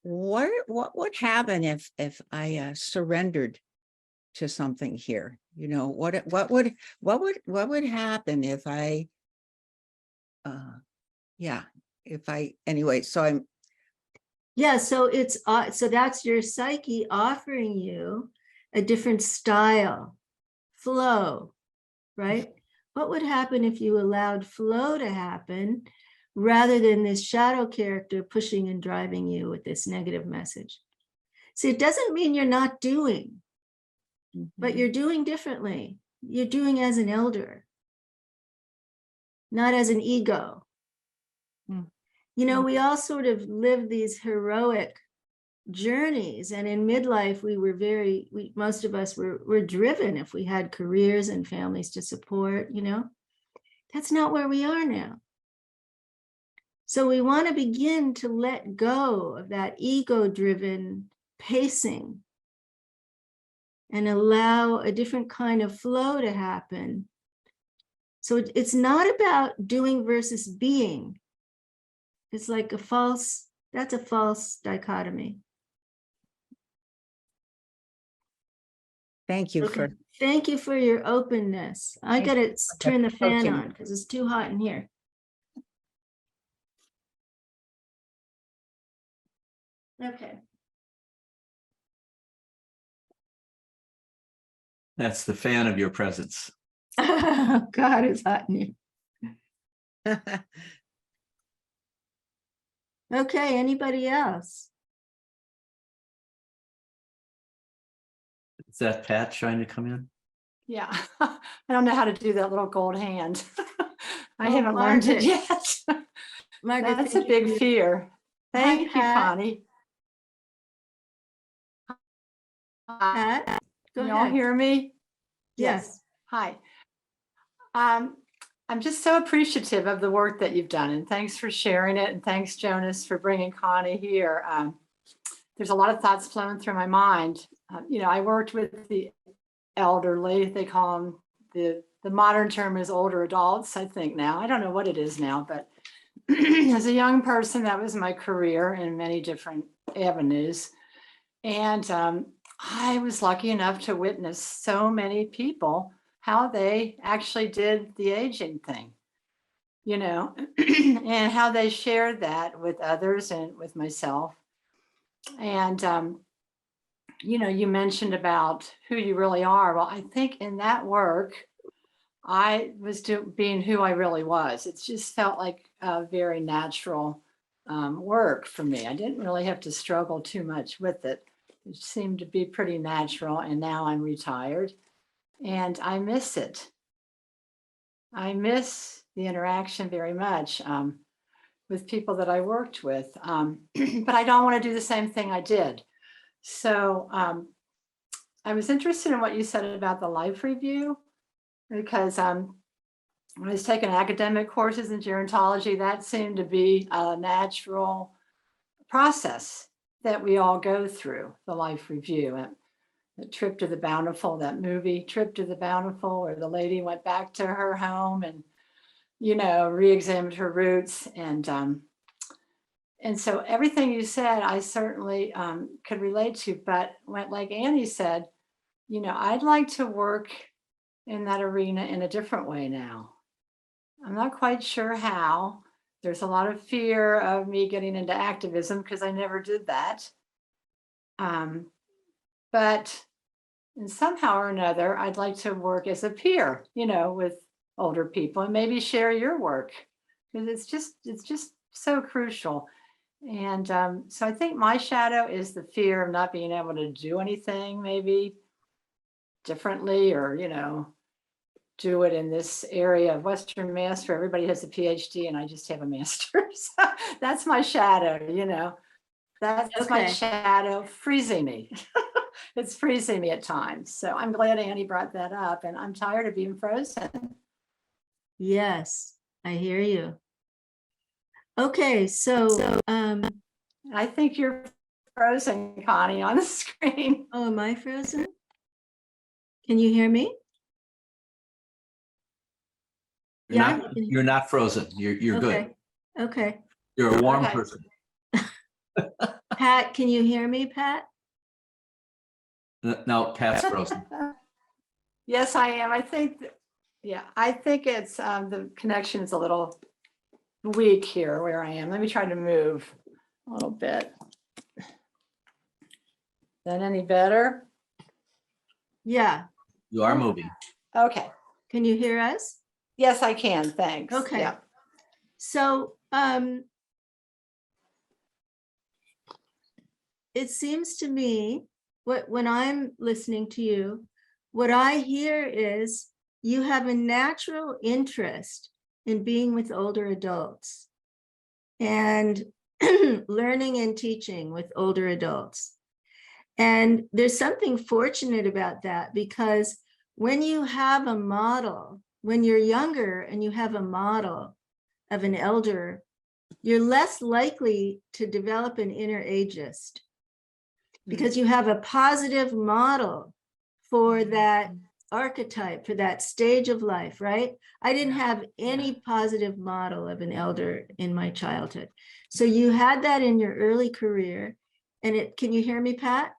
what would happen if I surrendered to something here? You know, what would happen if I anyway, so I'm Yeah, so it's so that's your psyche offering you a different style, flow, right? What would happen if you allowed flow to happen rather than this shadow character pushing and driving you with this negative message? See, it doesn't mean you're not doing, but you're doing differently. You're doing as an elder, not as an ego. You know, we all sort of live these heroic journeys, and in midlife most of us were driven if we had careers and families to support. You know, that's not where we are now. So we want to begin to let go of that ego-driven pacing and allow a different kind of flow to happen. So it's not about doing versus being. It's like that's a false dichotomy. thank you Okay. Thank you for your openness. I gotta turn the fan on because it's too hot in here. Okay. That's the fan of your presence. God, it's hot in here. Okay, anybody else? Is that Pat trying to come in? Yeah, I don't know how to do that little gold hand. I Oh, haven't learned it Margaret. yet. Margaret, That's a thank you. big fear. Hi, Thank you, Pat. Connie. Pat, go You all ahead. hear me? Yes. Hi. I'm just so appreciative of the work that you've done, and thanks for sharing it. And thanks, Jonas, for bringing Connie here. There's a lot of thoughts flowing through my mind. You know, I worked with the elderly. They call them, the modern term is older adults, I think now. I don't know what it is now, but as a young person, that was my career in many different avenues. And I was lucky enough to witness so many people, how they actually did the aging thing, you know, and how they shared that with others and with myself. And, you know, you mentioned about who you really are. Well, I think in that work, I was being who I really was. It just felt like a very natural work for me. I didn't really have to struggle too much with it. It seemed to be pretty natural. And now I'm retired and I miss it. I miss the interaction very much with people that I worked with. But I don't want to do the same thing I did. So I was interested in what you said about the life review, because when I was taking academic courses in gerontology, that seemed to be a natural process that we all go through, the life review. And The Trip to the Bountiful, that movie, Trip to the Bountiful, where the lady went back to her home and, re-examined her roots. And so everything you said, I certainly could relate to, but like Annie said, I'd like to work in that arena in a different way now. I'm not quite sure how. There's a lot of fear of me getting into activism because I never did that. But and somehow or another, I'd like to work as a peer, with older people and maybe share your work, because it's just so crucial. And so I think my shadow is the fear of not being able to do anything maybe differently, or, do it in this area of Western Mass where everybody has a PhD and I just have a master's. That's my shadow, That's my Okay. shadow freezing me. It's freezing me at times. So I'm glad Annie brought that up, and I'm tired of being frozen. Yes, I hear you. Okay, so I think you're frozen, Connie, on the screen. oh, am I frozen? Can you hear me? Yeah, You're not frozen. You're good. Okay. You're a warm Okay. person. Pat, can you hear me, Pat? No, Pat's frozen. Yes, I am. I think it's the connection is a little weak here where I am. Let me try to move a little bit. That any better? Yeah. You are moving. Okay. Can you hear us? Yes, I can. Thanks. Okay. Yeah. So it seems to me when I'm listening to you, what I hear is you have a natural interest in being with older adults and learning and teaching with older adults. And there's something fortunate about that, because when you have a model, when you're younger and you have a model of an elder, you're less likely to develop an inner ageist, because you have a positive model for that archetype, for that stage of life, right? I didn't have any positive model of an elder in my childhood. So you had that in your early career. And can you hear me, Pat?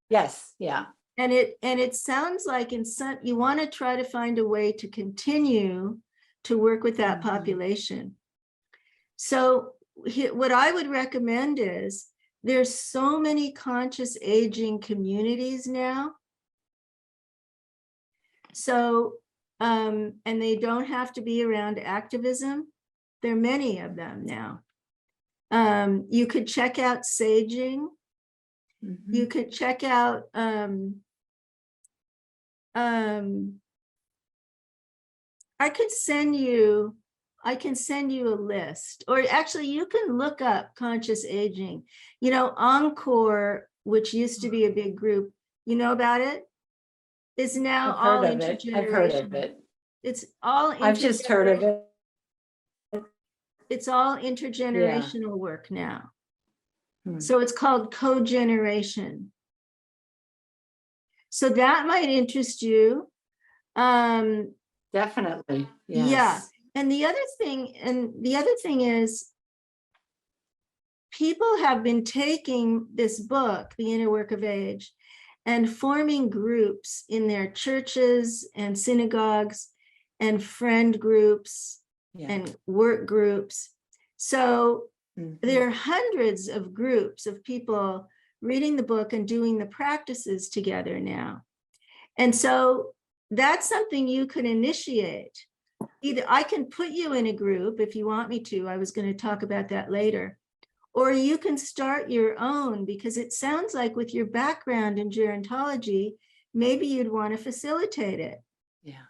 Yes. Yeah. And it sounds like you want to try to find a way to continue to work with that population. So what I would recommend is, there's so many conscious aging communities now. So, and they don't have to be around activism. There are many of them now. You could check out Saging. You could check out I can send you a list, or actually you can look up conscious aging. Encore, which used to be a big group, you know about it, is now all intergenerational. I've heard of it. It's all I've just heard of it. It's all intergenerational work now. So it's called cogeneration. So that might interest you. Definitely. Yes. Yeah. And the other thing is, people have been taking this book, The Inner Work of Age, and forming groups in their churches and synagogues and friend groups and work groups. So there are hundreds of groups of people reading the book and doing the practices together now. And so that's something you can initiate. Either I can put you in a group if you want me to. I was going to talk about that later. Or you can start your own, because it sounds like with your background in gerontology, maybe you'd want to facilitate it. Yeah.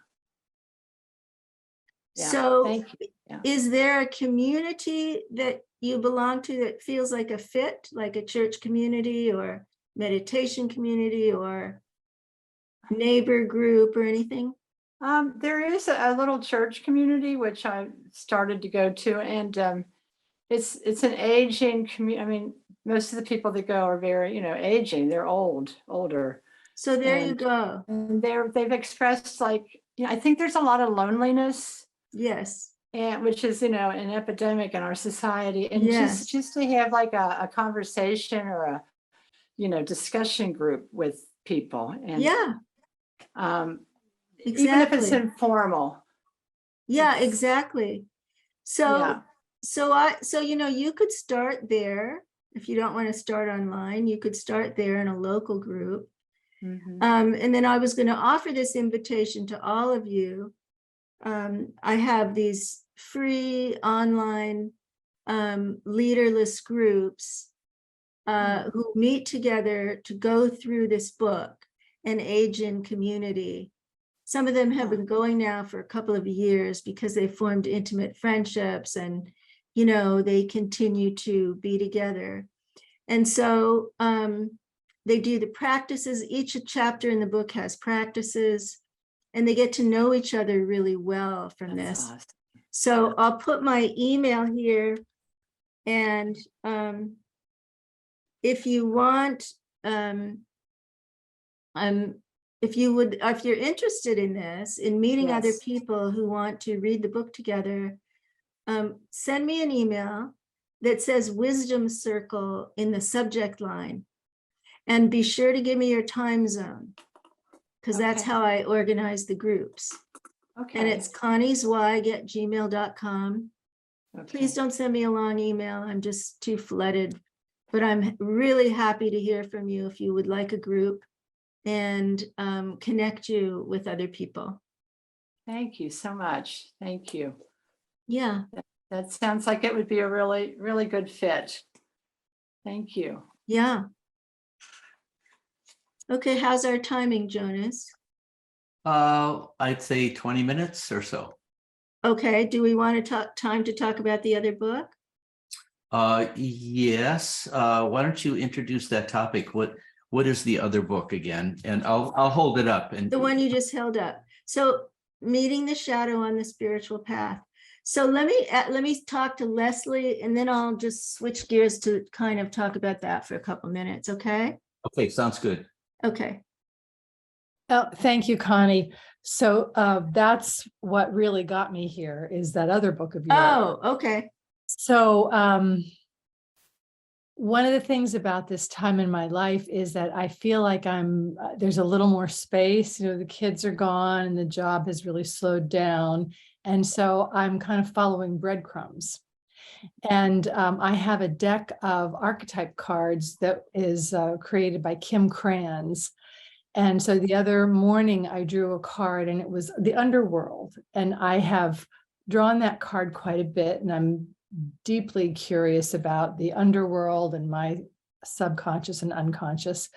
So thank you. Yeah. Is there a community that you belong to that feels like a fit, like a church community or meditation community or neighbor group or anything? There is a little church community which I started to go to, and it's an aging community. I mean, most of the people that go are very, aging. They're older, So there you And- go. And they've expressed like, I think there's a lot of loneliness, Yes. and which is, an epidemic in our society. And Yes. just to have like a conversation or a, discussion group with people. And Yeah, even if it's exactly. informal. Yeah, It's- exactly. Yeah. So you could start there. If you don't want to start online, you could start there in a local group. Mhm. And then I was going to offer this invitation to all of you. I have these free online leaderless groups who meet together to go through this book, An Age in Community. Some of them have been going now for a couple of years because they formed intimate friendships and, they continue to be together. And so they do the practices. Each chapter in the book has practices, and they get to know each other really well from That's this. awesome. So I'll put my email here. And if you want, if you're interested in this, in meeting other Yes. people who want to read the book together, send me an email that says Wisdom Circle in the subject line. And be sure to give me your time zone, because that's Okay. how I organize the groups. Okay. And it's conniezweig@gmail.com. Okay. Please don't send me a long email. I'm just too flooded. But I'm really happy to hear from you if you would like a group and connect you with other people. Thank you so much. Thank you. Yeah. That sounds like it would be a really, really good fit. Thank you. Yeah. Okay, how's our timing, Jonas? I'd say 20 minutes or so. Okay, do we want to talk about the other book? Yes. Why don't you introduce that topic? What is the other book again? And I'll hold it up. And The one you just held up. So Meeting the Shadow on the Spiritual Path. So let me talk to Leslie, and then I'll just switch gears to kind of talk about that for a couple minutes, okay? Okay, sounds good. Okay. Oh, thank you, Connie. So that's what really got me here is that other book of yours. Oh, okay. So one of the things about this time in my life is that I feel like there's a little more space. The kids are gone and the job has really slowed down. And so I'm kind of following breadcrumbs. And I have a deck of archetype cards that is created by Kim Kranz. And so the other morning I drew a card and it was the underworld. And I have drawn that card quite a bit. And I'm deeply curious about the underworld and my subconscious and unconscious.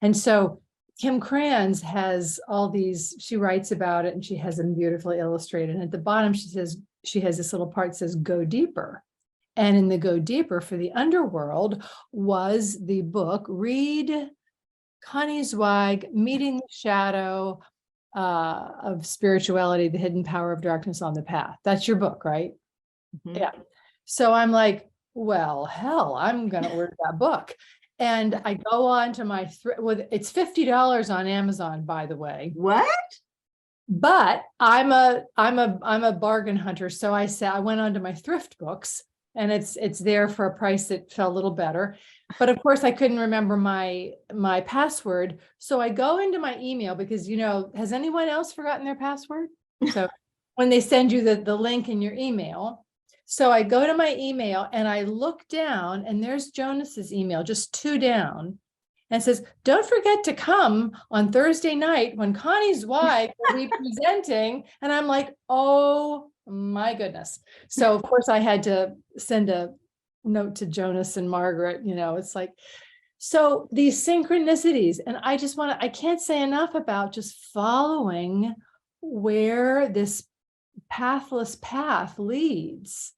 And so Kim Kranz has all these, she writes about it and she has them beautifully illustrated. And at the bottom, she says, she has this little part that says, go deeper. And in the go deeper for the underworld was the book, read Connie Zweig, Meeting the Shadow of Spirituality, The Hidden Power of Darkness on the Path. That's your book, right? Mhm. Yeah. So I'm like, well, hell, I'm going to order that book. And I go on to my, it's $50 on Amazon, by the way. What? But I'm a bargain hunter. So I said, I went on to my thrift books and it's there for a price that felt a little better. But of course I couldn't remember my password. So I go into my email because, has anyone else forgotten their password? So when they send you the link in your email. So I go to my email and I look down and there's Jonas's email, just 2 down. And it says, don't forget to come on Thursday night when Connie Zweig will be presenting. And I'm like, oh my goodness. So of course I had to send a note to Jonas and Margaret, it's like, so these synchronicities, and I can't say enough about just following where this pathless path leads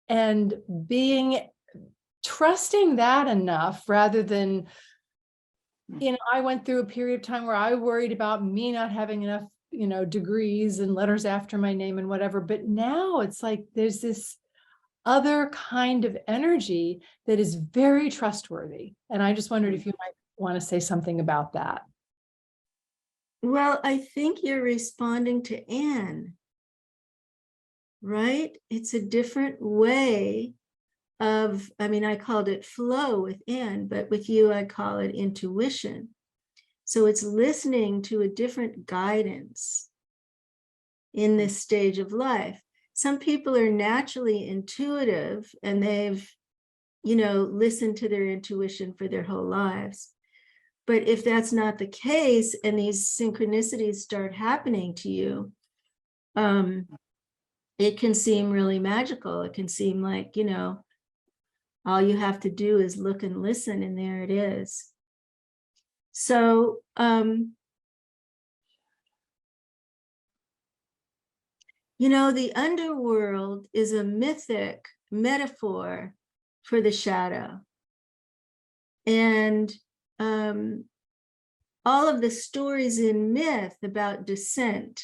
and trusting that enough rather than, I went through a period of time where I worried about me not having enough, degrees and letters after my name and whatever. But now it's like there's this other kind of energy that is very trustworthy. And I just wondered if you might want to say something about that. Well, I think you're responding to Anne, right? It's a different way of, I mean, I called it flow with Anne, but with you, I call it intuition. So it's listening to a different guidance in this stage of life. Some people are naturally intuitive and they've, listened to their intuition for their whole lives. But if that's not the case and these synchronicities start happening to you, it can seem really magical. It can seem like, all you have to do is look and listen, and there it is. So, the underworld is a mythic metaphor for the shadow. And all of the stories in myth about descent,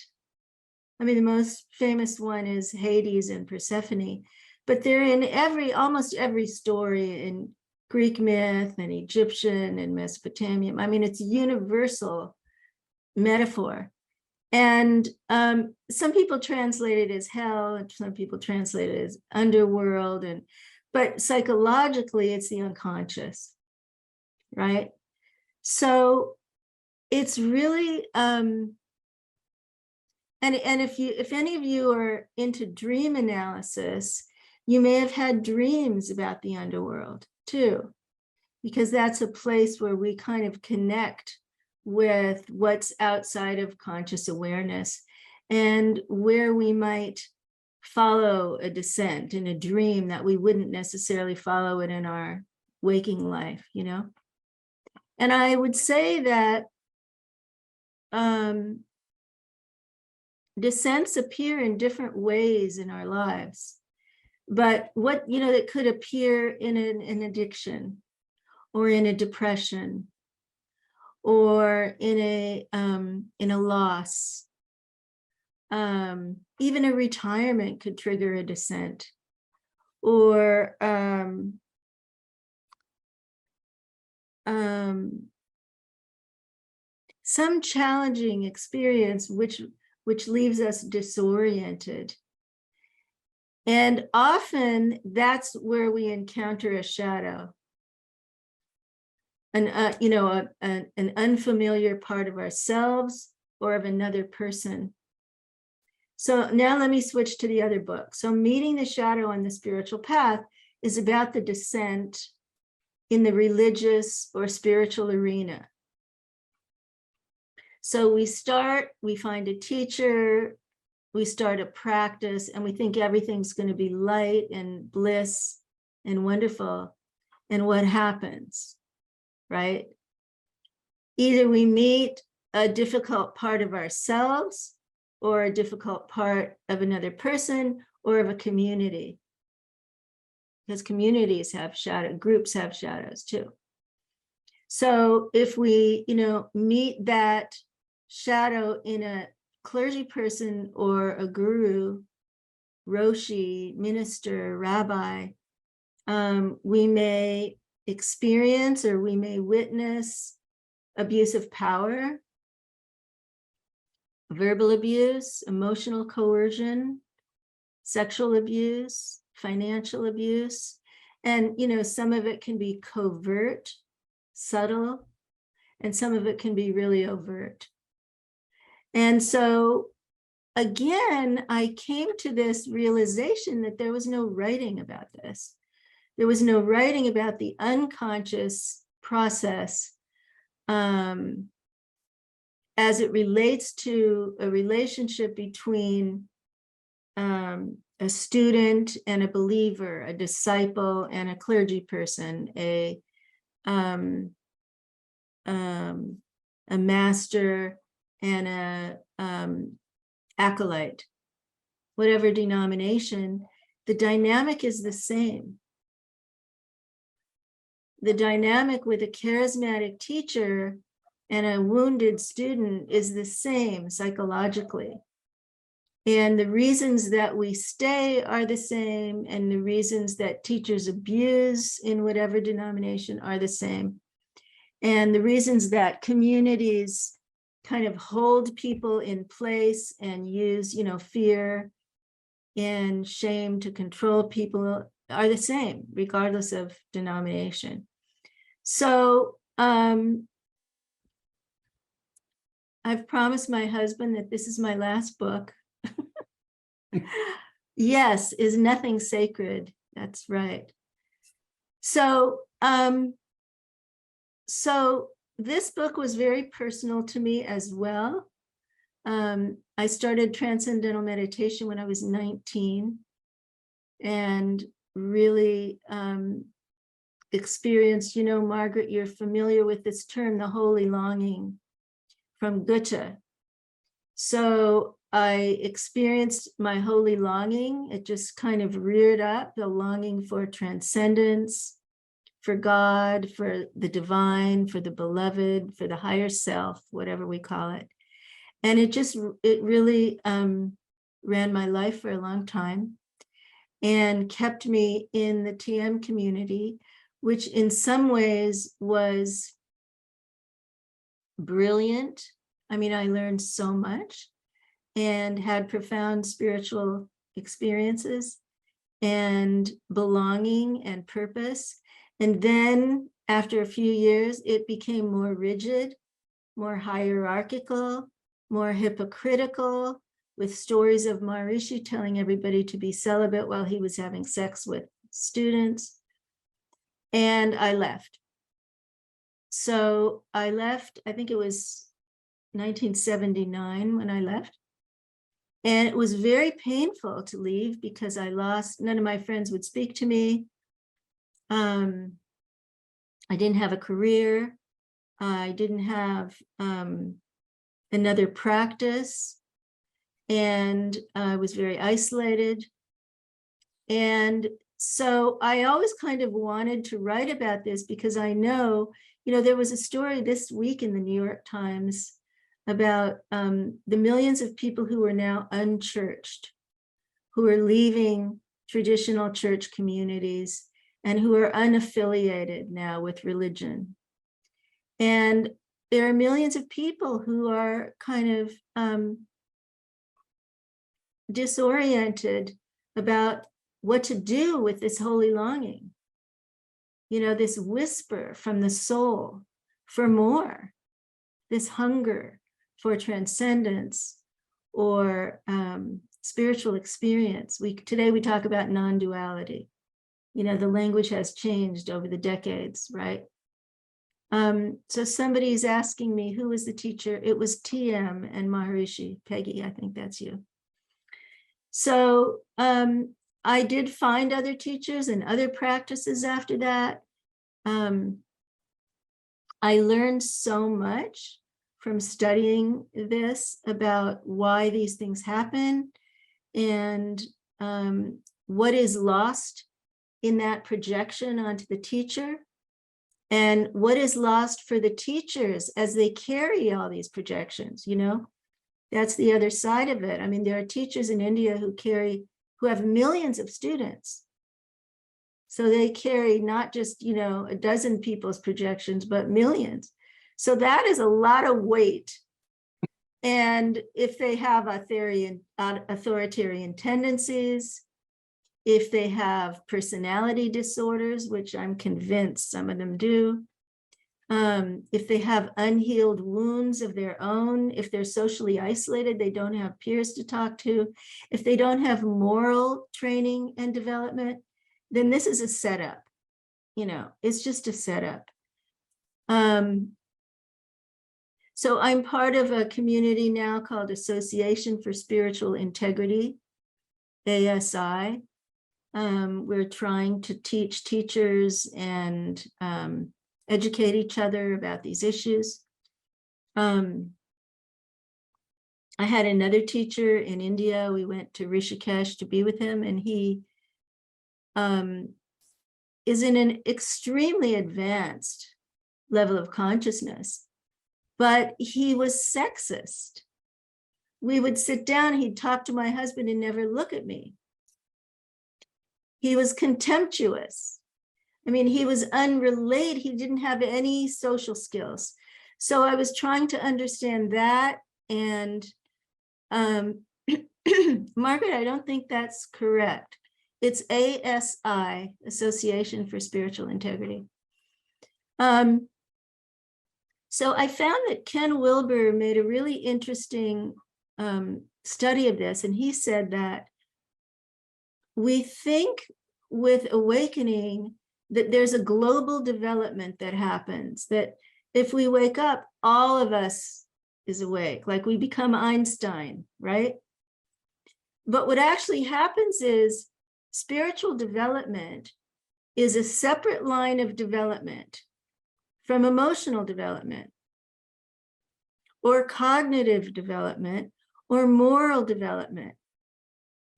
I mean, the most famous one is Hades and Persephone, but they're in almost every story in Greek myth and Egyptian and Mesopotamian. I mean, it's a universal metaphor. And some people translate it as hell, and some people translate it as underworld, but psychologically, it's the unconscious, right? So it's really, and if any of you are into dream analysis, you may have had dreams about the underworld too, because that's a place where we kind of connect with what's outside of conscious awareness and where we might follow a descent in a dream that we wouldn't necessarily follow it in our waking life, And I would say that descents appear in different ways in our lives, but that could appear in an addiction or in a depression or in a loss. Even a retirement could trigger a descent, or some challenging experience which leaves us disoriented. And often that's where we encounter a shadow, an unfamiliar part of ourselves or of another person. So now let me switch to the other book. So Meeting the Shadow on the Spiritual Path is about the descent in the religious or spiritual arena. So we find a teacher, we start a practice, and we think everything's going to be light and bliss and wonderful. And what happens, right? Either we meet a difficult part of ourselves, or a difficult part of another person, or of a community. Because communities have groups have shadows too. So if we, meet that shadow in a clergy person or a guru, roshi, minister, rabbi, we may experience or we may witness abuse of power, verbal abuse, emotional coercion, sexual abuse, financial abuse. And, some of it can be covert, subtle, and some of it can be really overt. And so, again, I came to this realization that there was no writing about this. There was no writing about the unconscious process as it relates to a relationship between a student and a believer, a disciple and a clergy person, a master and a acolyte, whatever denomination. The dynamic is the same. The dynamic with a charismatic teacher and a wounded student is the same psychologically. And the reasons that we stay are the same, and the reasons that teachers abuse in whatever denomination are the same. And the reasons that communities kind of hold people in place and use, fear and shame to control people are the same, regardless of denomination. So I've promised my husband that this is my last book. Yes, is nothing sacred. That's right. So, this book was very personal to me as well. I started transcendental meditation when I was 19 and really experienced, Margaret, you're familiar with this term, the holy longing from Goethe. So I experienced my holy longing. It just kind of reared up, the longing for transcendence, for God, for the divine, for the beloved, for the higher self, whatever we call it. And it really ran my life for a long time and kept me in the TM community, which in some ways was brilliant. I mean, I learned so much and had profound spiritual experiences and belonging and purpose. And then after a few years, it became more rigid, more hierarchical, more hypocritical, with stories of Maharishi telling everybody to be celibate while he was having sex with students. And I left. So I left, I think it was 1979 when I left. And it was very painful to leave because I lost, none of my friends would speak to me. I didn't have a career. I didn't have another practice. And I was very isolated. And so I always kind of wanted to write about this because I know, there was a story this week in the New York Times about the millions of people who are now unchurched, who are leaving traditional church communities and who are unaffiliated now with religion. And there are millions of people who are kind of disoriented about what to do with this holy longing, this whisper from the soul for more, this hunger for transcendence or spiritual experience. Today we talk about non-duality. The language has changed over the decades, right? So somebody's asking me, who was the teacher? It was TM and Maharishi. Peggy, I think that's you. So I did find other teachers and other practices after that. I learned so much from studying this about why these things happen and what is lost in that projection onto the teacher and what is lost for the teachers as they carry all these projections, That's the other side of it. I mean, there are teachers in India who have millions of students. So they carry not just, a dozen people's projections, but millions. So that is a lot of weight. And if they have authoritarian tendencies, if they have personality disorders, which I'm convinced some of them do, if they have unhealed wounds of their own, if they're socially isolated, they don't have peers to talk to, if they don't have moral training and development, then this is a setup. It's just a setup. So I'm part of a community now called Association for Spiritual Integrity, ASI. We're trying to teach teachers and educate each other about these issues. I had another teacher in India. We went to Rishikesh to be with him, and he is in an extremely advanced level of consciousness, but he was sexist. We would sit down, he'd talk to my husband and never look at me. He was contemptuous. I mean, he was unrelated. He didn't have any social skills. So I was trying to understand that. And Margaret, I don't think that's correct. It's ASI, Association for Spiritual Integrity. So I found that Ken Wilber made a really interesting study of this, and he said that we think with awakening that there's a global development that happens, that if we wake up, all of us is awake, like we become Einstein, right? But what actually happens is spiritual development is a separate line of development from emotional development or cognitive development or moral development.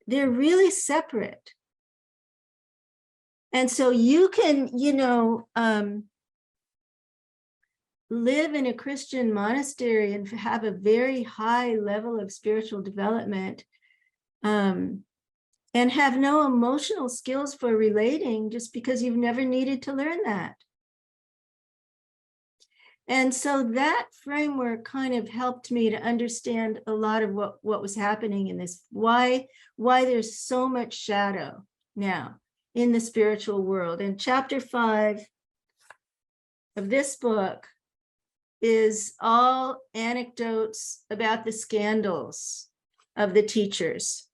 They're really separate. And so you can, live in a Christian monastery and have a very high level of spiritual development, and have no emotional skills for relating just because you've never needed to learn that. And so that framework kind of helped me to understand a lot of what was happening in this, why there's so much shadow now in the spiritual world. And chapter 5 of this book is all anecdotes about the scandals of the teachers.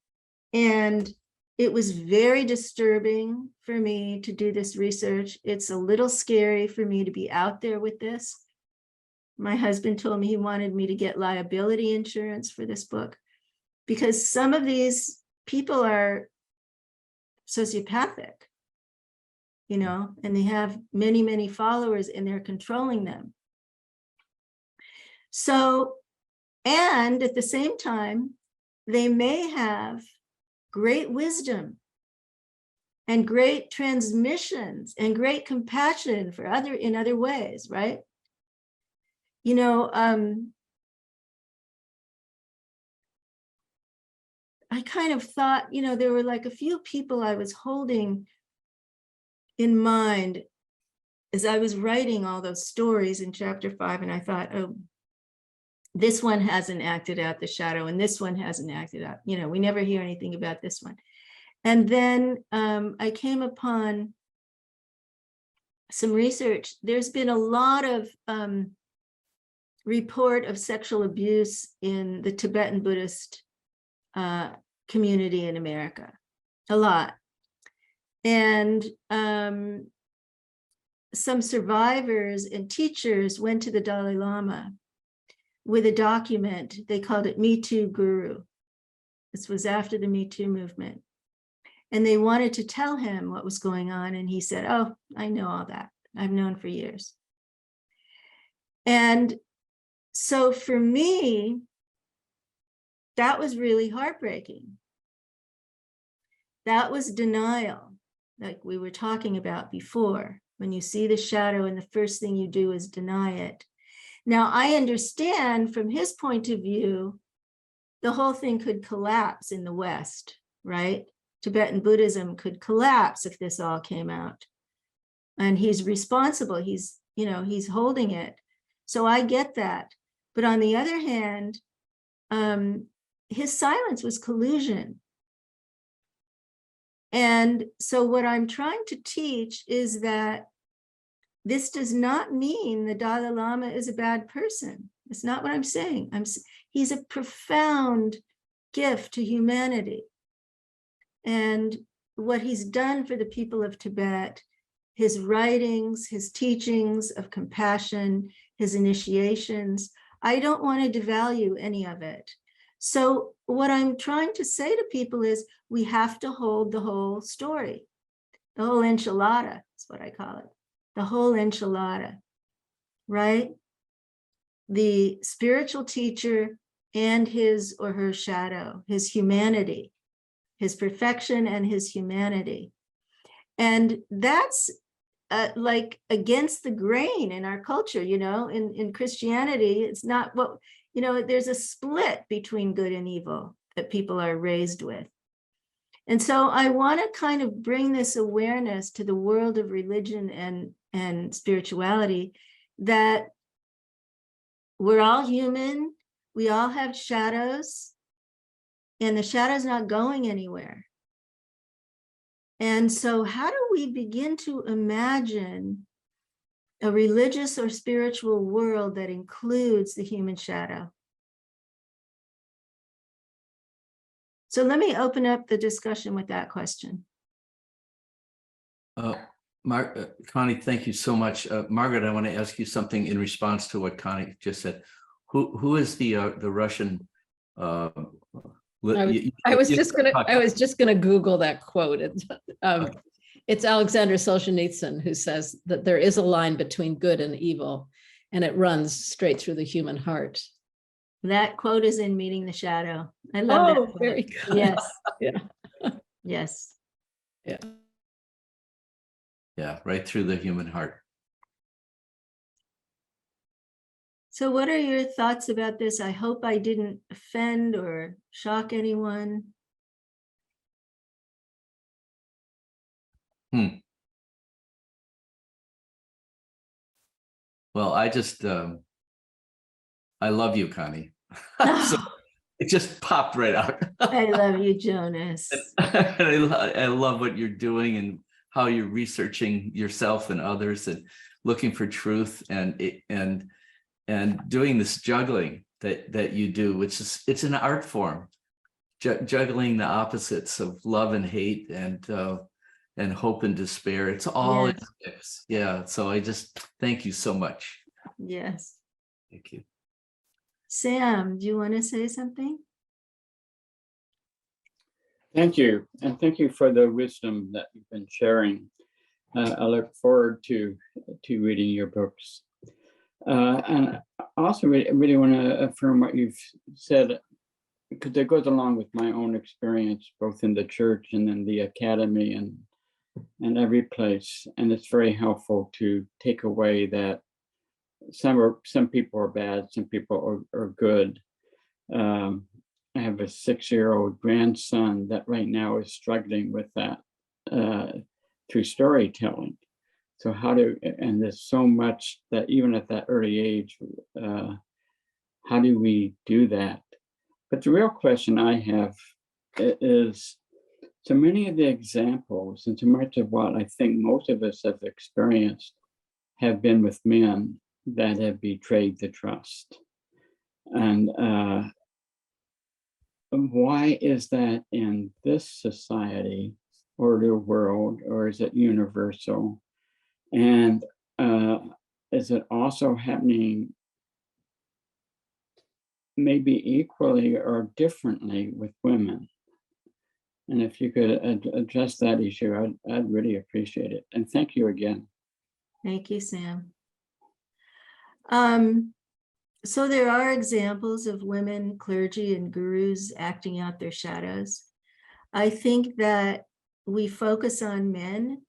And it was very disturbing for me to do this research. It's a little scary for me to be out there with this. My husband told me he wanted me to get liability insurance for this book because some of these people are sociopathic, and they have many, many followers and they're controlling them. So, and at the same time, they may have great wisdom and great transmissions and great compassion for in other ways, right? I kind of thought, there were like a few people I was holding in mind as I was writing all those stories in chapter 5. And I thought, oh, this one hasn't acted out the shadow and this one hasn't acted out, we never hear anything about this one. And then I came upon some research. There's been a lot of report of sexual abuse in the Tibetan Buddhist community in America, a lot. And some survivors and teachers went to the Dalai Lama with a document. They called it Me Too Guru. This was after the Me Too movement. And they wanted to tell him what was going on. And he said, oh, I know all that. I've known for years. And so for me, that was really heartbreaking. That was denial, like we were talking about before. When you see the shadow and the first thing you do is deny it. Now, I understand from his point of view, the whole thing could collapse in the West, right? Tibetan Buddhism could collapse if this all came out. And he's responsible. He's holding it. So I get that. But on the other hand, his silence was collusion. And so what I'm trying to teach is that this does not mean the Dalai Lama is a bad person. It's not what I'm saying. He's a profound gift to humanity. And what he's done for the people of Tibet, his writings, his teachings of compassion, his initiations, I don't want to devalue any of it. So what I'm trying to say to people is we have to hold the whole story, the whole enchilada is what I call it, the whole enchilada, right? The spiritual teacher and his or her shadow, his humanity, his perfection and his humanity. And that's like against the grain in our culture, in Christianity, it's not what, there's a split between good and evil that people are raised with. And so I want to kind of bring this awareness to the world of religion and spirituality, that we're all human. We all have shadows, and the shadow's not going anywhere. And so how do we begin to imagine a religious or spiritual world that includes the human shadow? So let me open up the discussion with that question. Connie, thank you so much. Margaret, I want to ask you something in response to what Connie just said. Who is the Russian? I was just gonna Google that quote. It's Alexander Solzhenitsyn who says that there is a line between good and evil, and it runs straight through the human heart. That quote is in Meeting the Shadow. I love that quote. Very good. Yes. Yeah. Yes. Yeah. Yeah, right through the human heart. So what are your thoughts about this? I hope I didn't offend or shock anyone. Well, I just, I love you, Connie. So it just popped right out. I love you, Jonas. And I love what you're doing and how you're researching yourself and others and looking for truth and doing this juggling that you do, which is, it's an art form, juggling the opposites of love and hate and hope and despair. It's all in the mix. Yeah. So I just thank you so much. Yes. Thank you. Sam, do you want to say something? Thank you. And thank you for the wisdom that you've been sharing. I look forward to reading your books. And I also really want to affirm what you've said, because it goes along with my own experience, both in the church and in the academy and every place. And it's very helpful to take away that some people are bad, some people are good. I have a 6-year-old grandson that right now is struggling with that through storytelling. So and there's so much that even at that early age, how do we do that? But the real question I have is, so many of the examples and so much of what I think most of us have experienced have been with men that have betrayed the trust. And why is that in this society or the world, or is it universal? And is it also happening maybe equally or differently with women? And if you could address that issue, I'd really appreciate it. And thank you again. Thank you, Sam. So there are examples of women clergy and gurus acting out their shadows. I think that we focus on men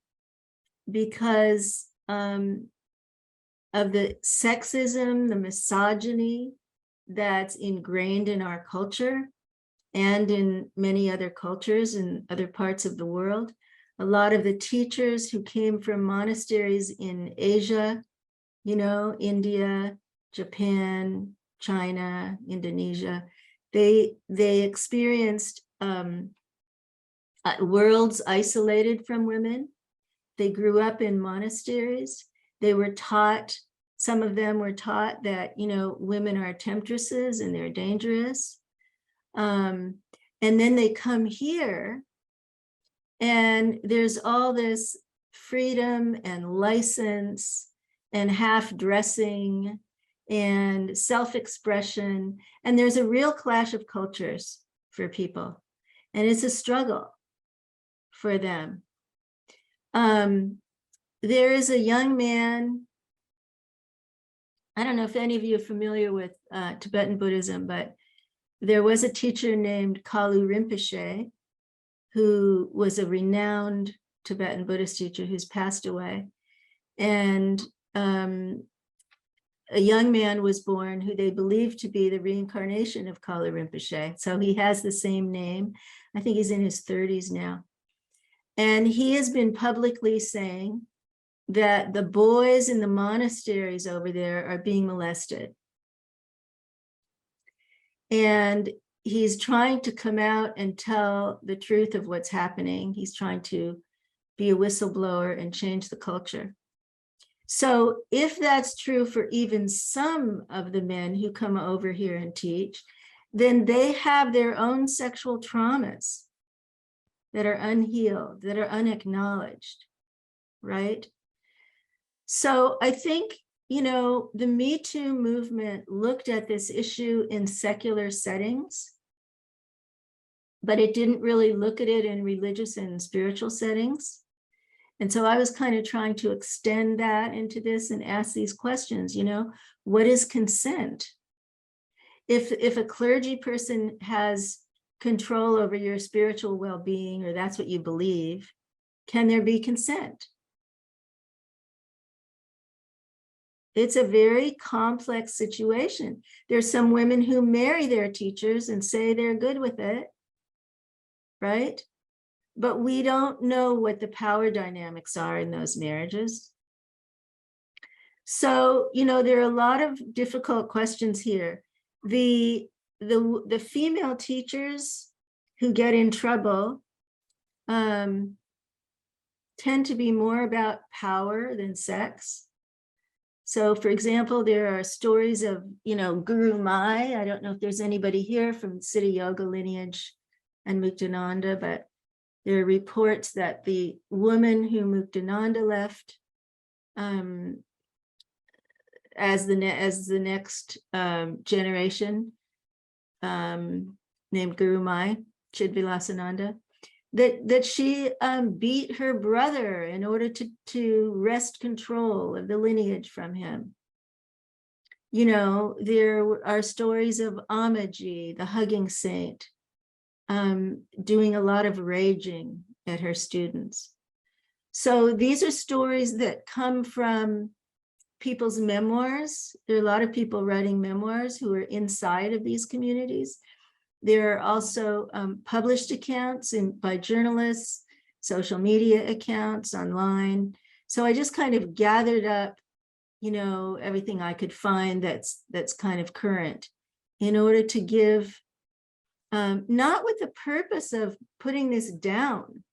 because of the sexism, the misogyny that's ingrained in our culture and in many other cultures in other parts of the world. A lot of the teachers who came from monasteries in Asia, India, Japan, China, Indonesia, they experienced worlds isolated from women. They grew up in monasteries. They were taught, some of them were taught that, women are temptresses and they're dangerous. And then they come here and there's all this freedom and license and half dressing and self-expression. And there's a real clash of cultures for people. And it's a struggle for them. There is a young man, I don't know if any of you are familiar with Tibetan Buddhism, but there was a teacher named Kalu Rinpoche, who was a renowned Tibetan Buddhist teacher who's passed away. And a young man was born who they believe to be the reincarnation of Kalu Rinpoche. So he has the same name. I think he's in his 30s now. And he has been publicly saying that the boys in the monasteries over there are being molested. And he's trying to come out and tell the truth of what's happening. He's trying to be a whistleblower and change the culture. So if that's true for even some of the men who come over here and teach, then they have their own sexual traumas that are unhealed, that are unacknowledged, right? So I think, you know, the Me Too movement looked at this issue in secular settings, but it didn't really look at it in religious and spiritual settings. And so I was kind of trying to extend that into this and ask these questions, you know, what is consent? If a clergy person has control over your spiritual well-being, or that's what you believe, can there be consent? It's a very complex situation. There's some women who marry their teachers and say they're good with it, right? But we don't know what the power dynamics are in those marriages. So, you know, there are a lot of difficult questions here. The female teachers who get in trouble tend to be more about power than sex. So, for example, there are stories of, you know, Guru Mai. I don't know if there's anybody here from Siddha Yoga lineage and Muktananda, but there are reports that the woman who Muktananda left as the next generation, named Guru Mai, Chidvilasananda, that she beat her brother in order to wrest control of the lineage from him. You know, there are stories of Amaji, the hugging saint, doing a lot of raging at her students. So these are stories that come from people's memoirs. There are a lot of people writing memoirs who are inside of these communities. There are also published accounts by journalists, social media accounts online. So I just kind of gathered up, you know, everything I could find that's kind of current in order to give, not with the purpose of putting this down,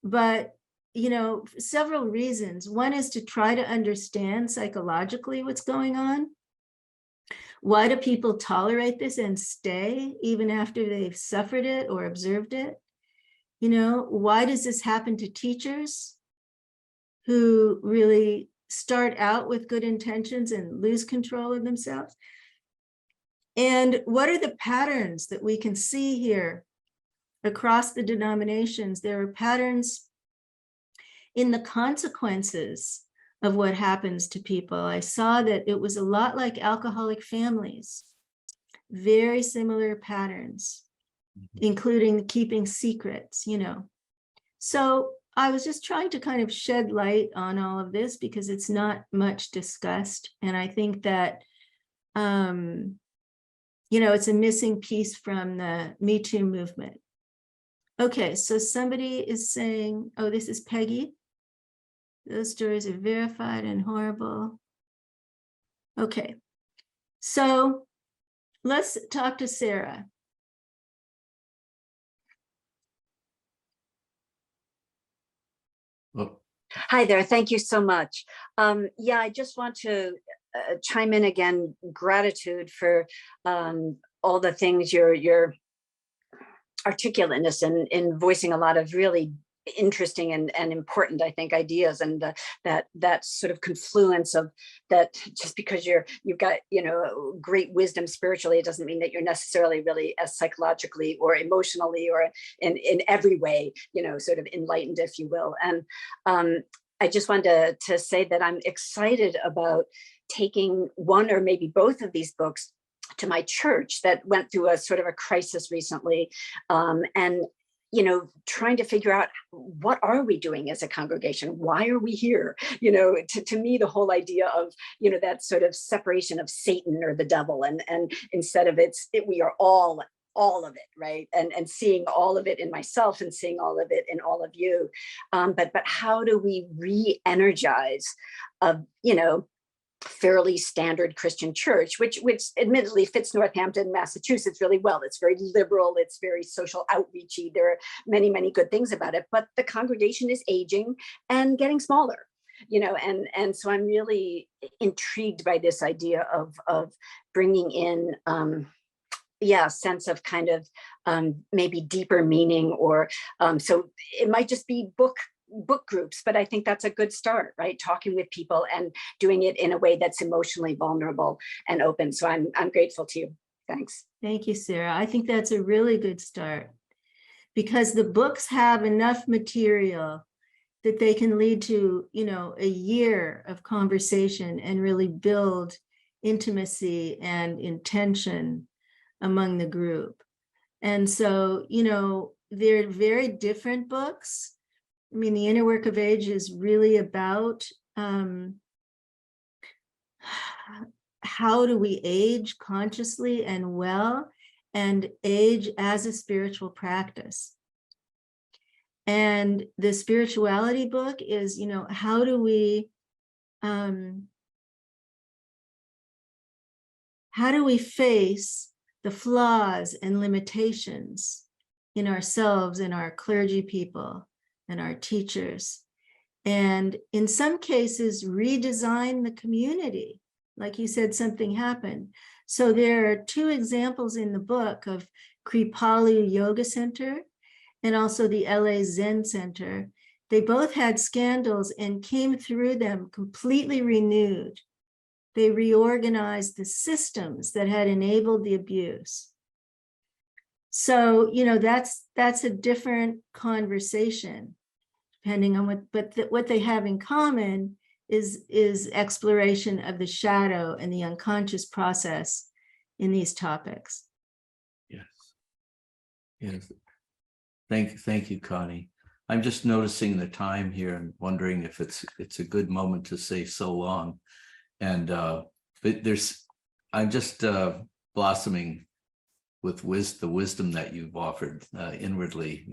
but, you know, several reasons. One is to try to understand psychologically what's going on. Why do people tolerate this and stay even after they've suffered it or observed it? You know, why does this happen to teachers who really start out with good intentions and lose control of themselves? And what are the patterns that we can see here across the denominations? There are patterns in the consequences of what happens to people. I saw that it was a lot like alcoholic families, very similar patterns, including keeping secrets, you know. So I was just trying to kind of shed light on all of this because it's not much discussed. And I think that, you know, it's a missing piece from the Me Too movement. Okay, so somebody is saying, oh, this is Peggy. Those stories are verified and horrible. Okay, so let's talk to Sarah. Oh, Hi there. Thank you so much. Yeah, I just want to chime in again. Gratitude for all the things your articulateness in voicing a lot of really interesting and important, I think, ideas, and that sort of confluence of that. Just because you've got, you know, great wisdom spiritually, it doesn't mean that you're necessarily really as psychologically or emotionally or in every way, you know, sort of enlightened, if you will. And I just wanted to say that I'm excited about taking one or maybe both of these books to my church that went through a sort of a crisis recently, and you know, trying to figure out, what are we doing as a congregation? Why are we here? You know, to me, the whole idea of, you know, that sort of separation of Satan or the devil, and instead of we are all of it, right? And seeing all of it in myself and seeing all of it in all of you. But how do we re-energize, you know, fairly standard Christian church, which admittedly fits Northampton, Massachusetts really well. It's very liberal, it's very social outreachy. There are many, many good things about it, but the congregation is aging and getting smaller, and so I'm really intrigued by this idea of bringing in sense of kind of maybe deeper meaning, or so it might just be book groups, but I think that's a good start, right? Talking with people and doing it in a way that's emotionally vulnerable and open. So I'm grateful to you. Thanks. Thank you, Sarah. I think that's a really good start, because the books have enough material that they can lead to, a year of conversation and really build intimacy and intention among the group. And so, they're very different books. I mean, the inner work of age is really about how do we age consciously and well, and age as a spiritual practice. And the spirituality book is, how do we face the flaws and limitations in ourselves and our clergy people and our teachers, and in some cases redesign the community. Like you said, something happened. So there are 2 examples in the book of Kripalu Yoga Center and also the LA Zen Center. They both had scandals and came through them completely renewed. They reorganized the systems that had enabled the abuse. So, that's a different conversation, depending on what they have in common is exploration of the shadow and the unconscious process in these topics. Yes. Yes. Thank you, Connie. I'm just noticing the time here and wondering if it's a good moment to say so long. And but I'm just blossoming with the wisdom that you've offered inwardly.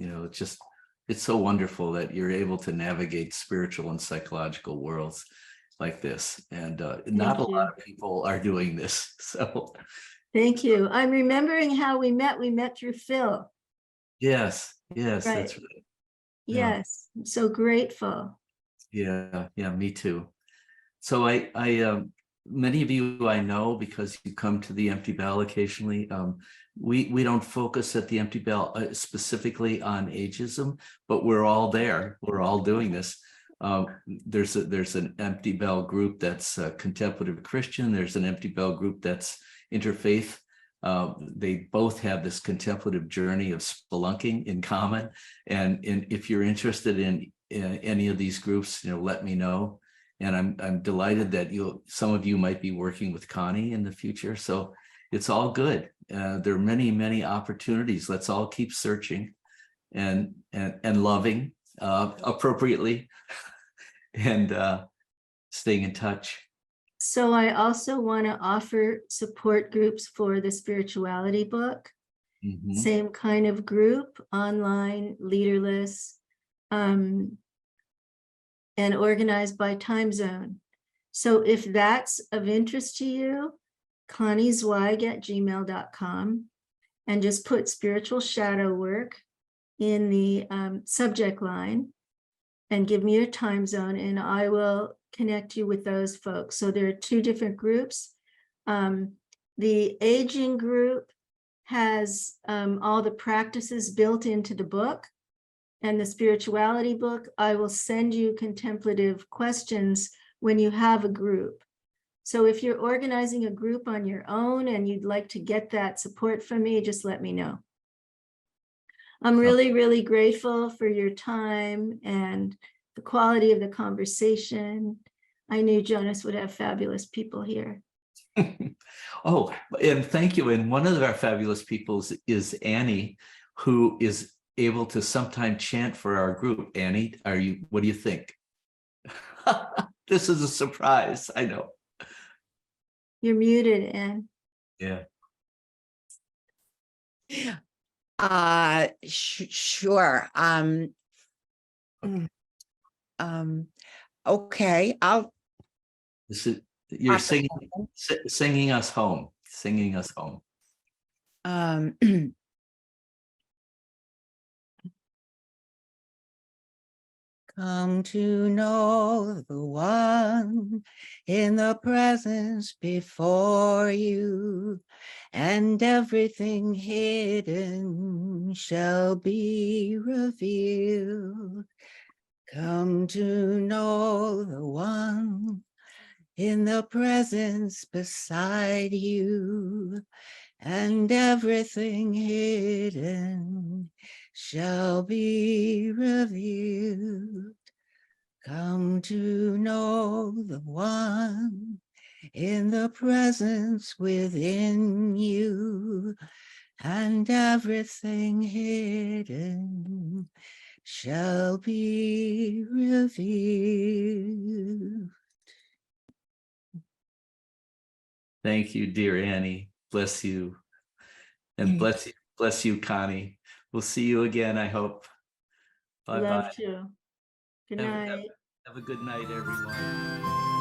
It's so wonderful that you're able to navigate spiritual and psychological worlds like this. And not a lot of people are doing this. So thank you. I'm remembering how we met. We met through Phil. yes, Right. that's right. Yes, I'm so grateful. Yeah, me too. So I many of you I know because you come to the Empty Bell occasionally. We don't focus at the Empty Bell specifically on ageism, but we're all there. We're all doing this. There's an Empty Bell group that's contemplative Christian. There's an Empty Bell group that's interfaith. They both have this contemplative journey of spelunking in common. And if you're interested in any of these groups, let me know. And I'm delighted that some of you might be working with Connie in the future. So it's all good. There are many, many opportunities. Let's all keep searching and loving appropriately and staying in touch. So I also want to offer support groups for the spirituality book. Mhm. Same kind of group, online, leaderless, and organized by time zone. So if that's of interest to you, conniezweig@gmail.com, and just put spiritual shadow work in the subject line and give me your time zone, and I will connect you with those folks. So there are 2 different groups. The aging group has all the practices built into the book, and the spirituality book, I will send you contemplative questions when you have a group. So if you're organizing a group on your own and you'd like to get that support from me, just let me know. I'm really, really grateful for your time and the quality of the conversation. I knew Jonas would have fabulous people here. Oh, and thank you. And one of our fabulous people is Annie, who is able to sometimes chant for our group. Annie, what do you think? This is a surprise, I know. You're muted, Anne. Yeah. Sure. Okay, This is You're singing us home, singing us home. Um, Come to know the one in the presence before you, and everything hidden shall be revealed. Come to know the one in the presence beside you, and everything hidden shall be revealed. Come to know the one in the presence within you, and everything hidden shall be revealed. Thank you, dear Annie. Bless you. And bless you, Connie. We'll see you again, I hope. Bye-bye. Love to. Good Have, night. have a good night, everyone.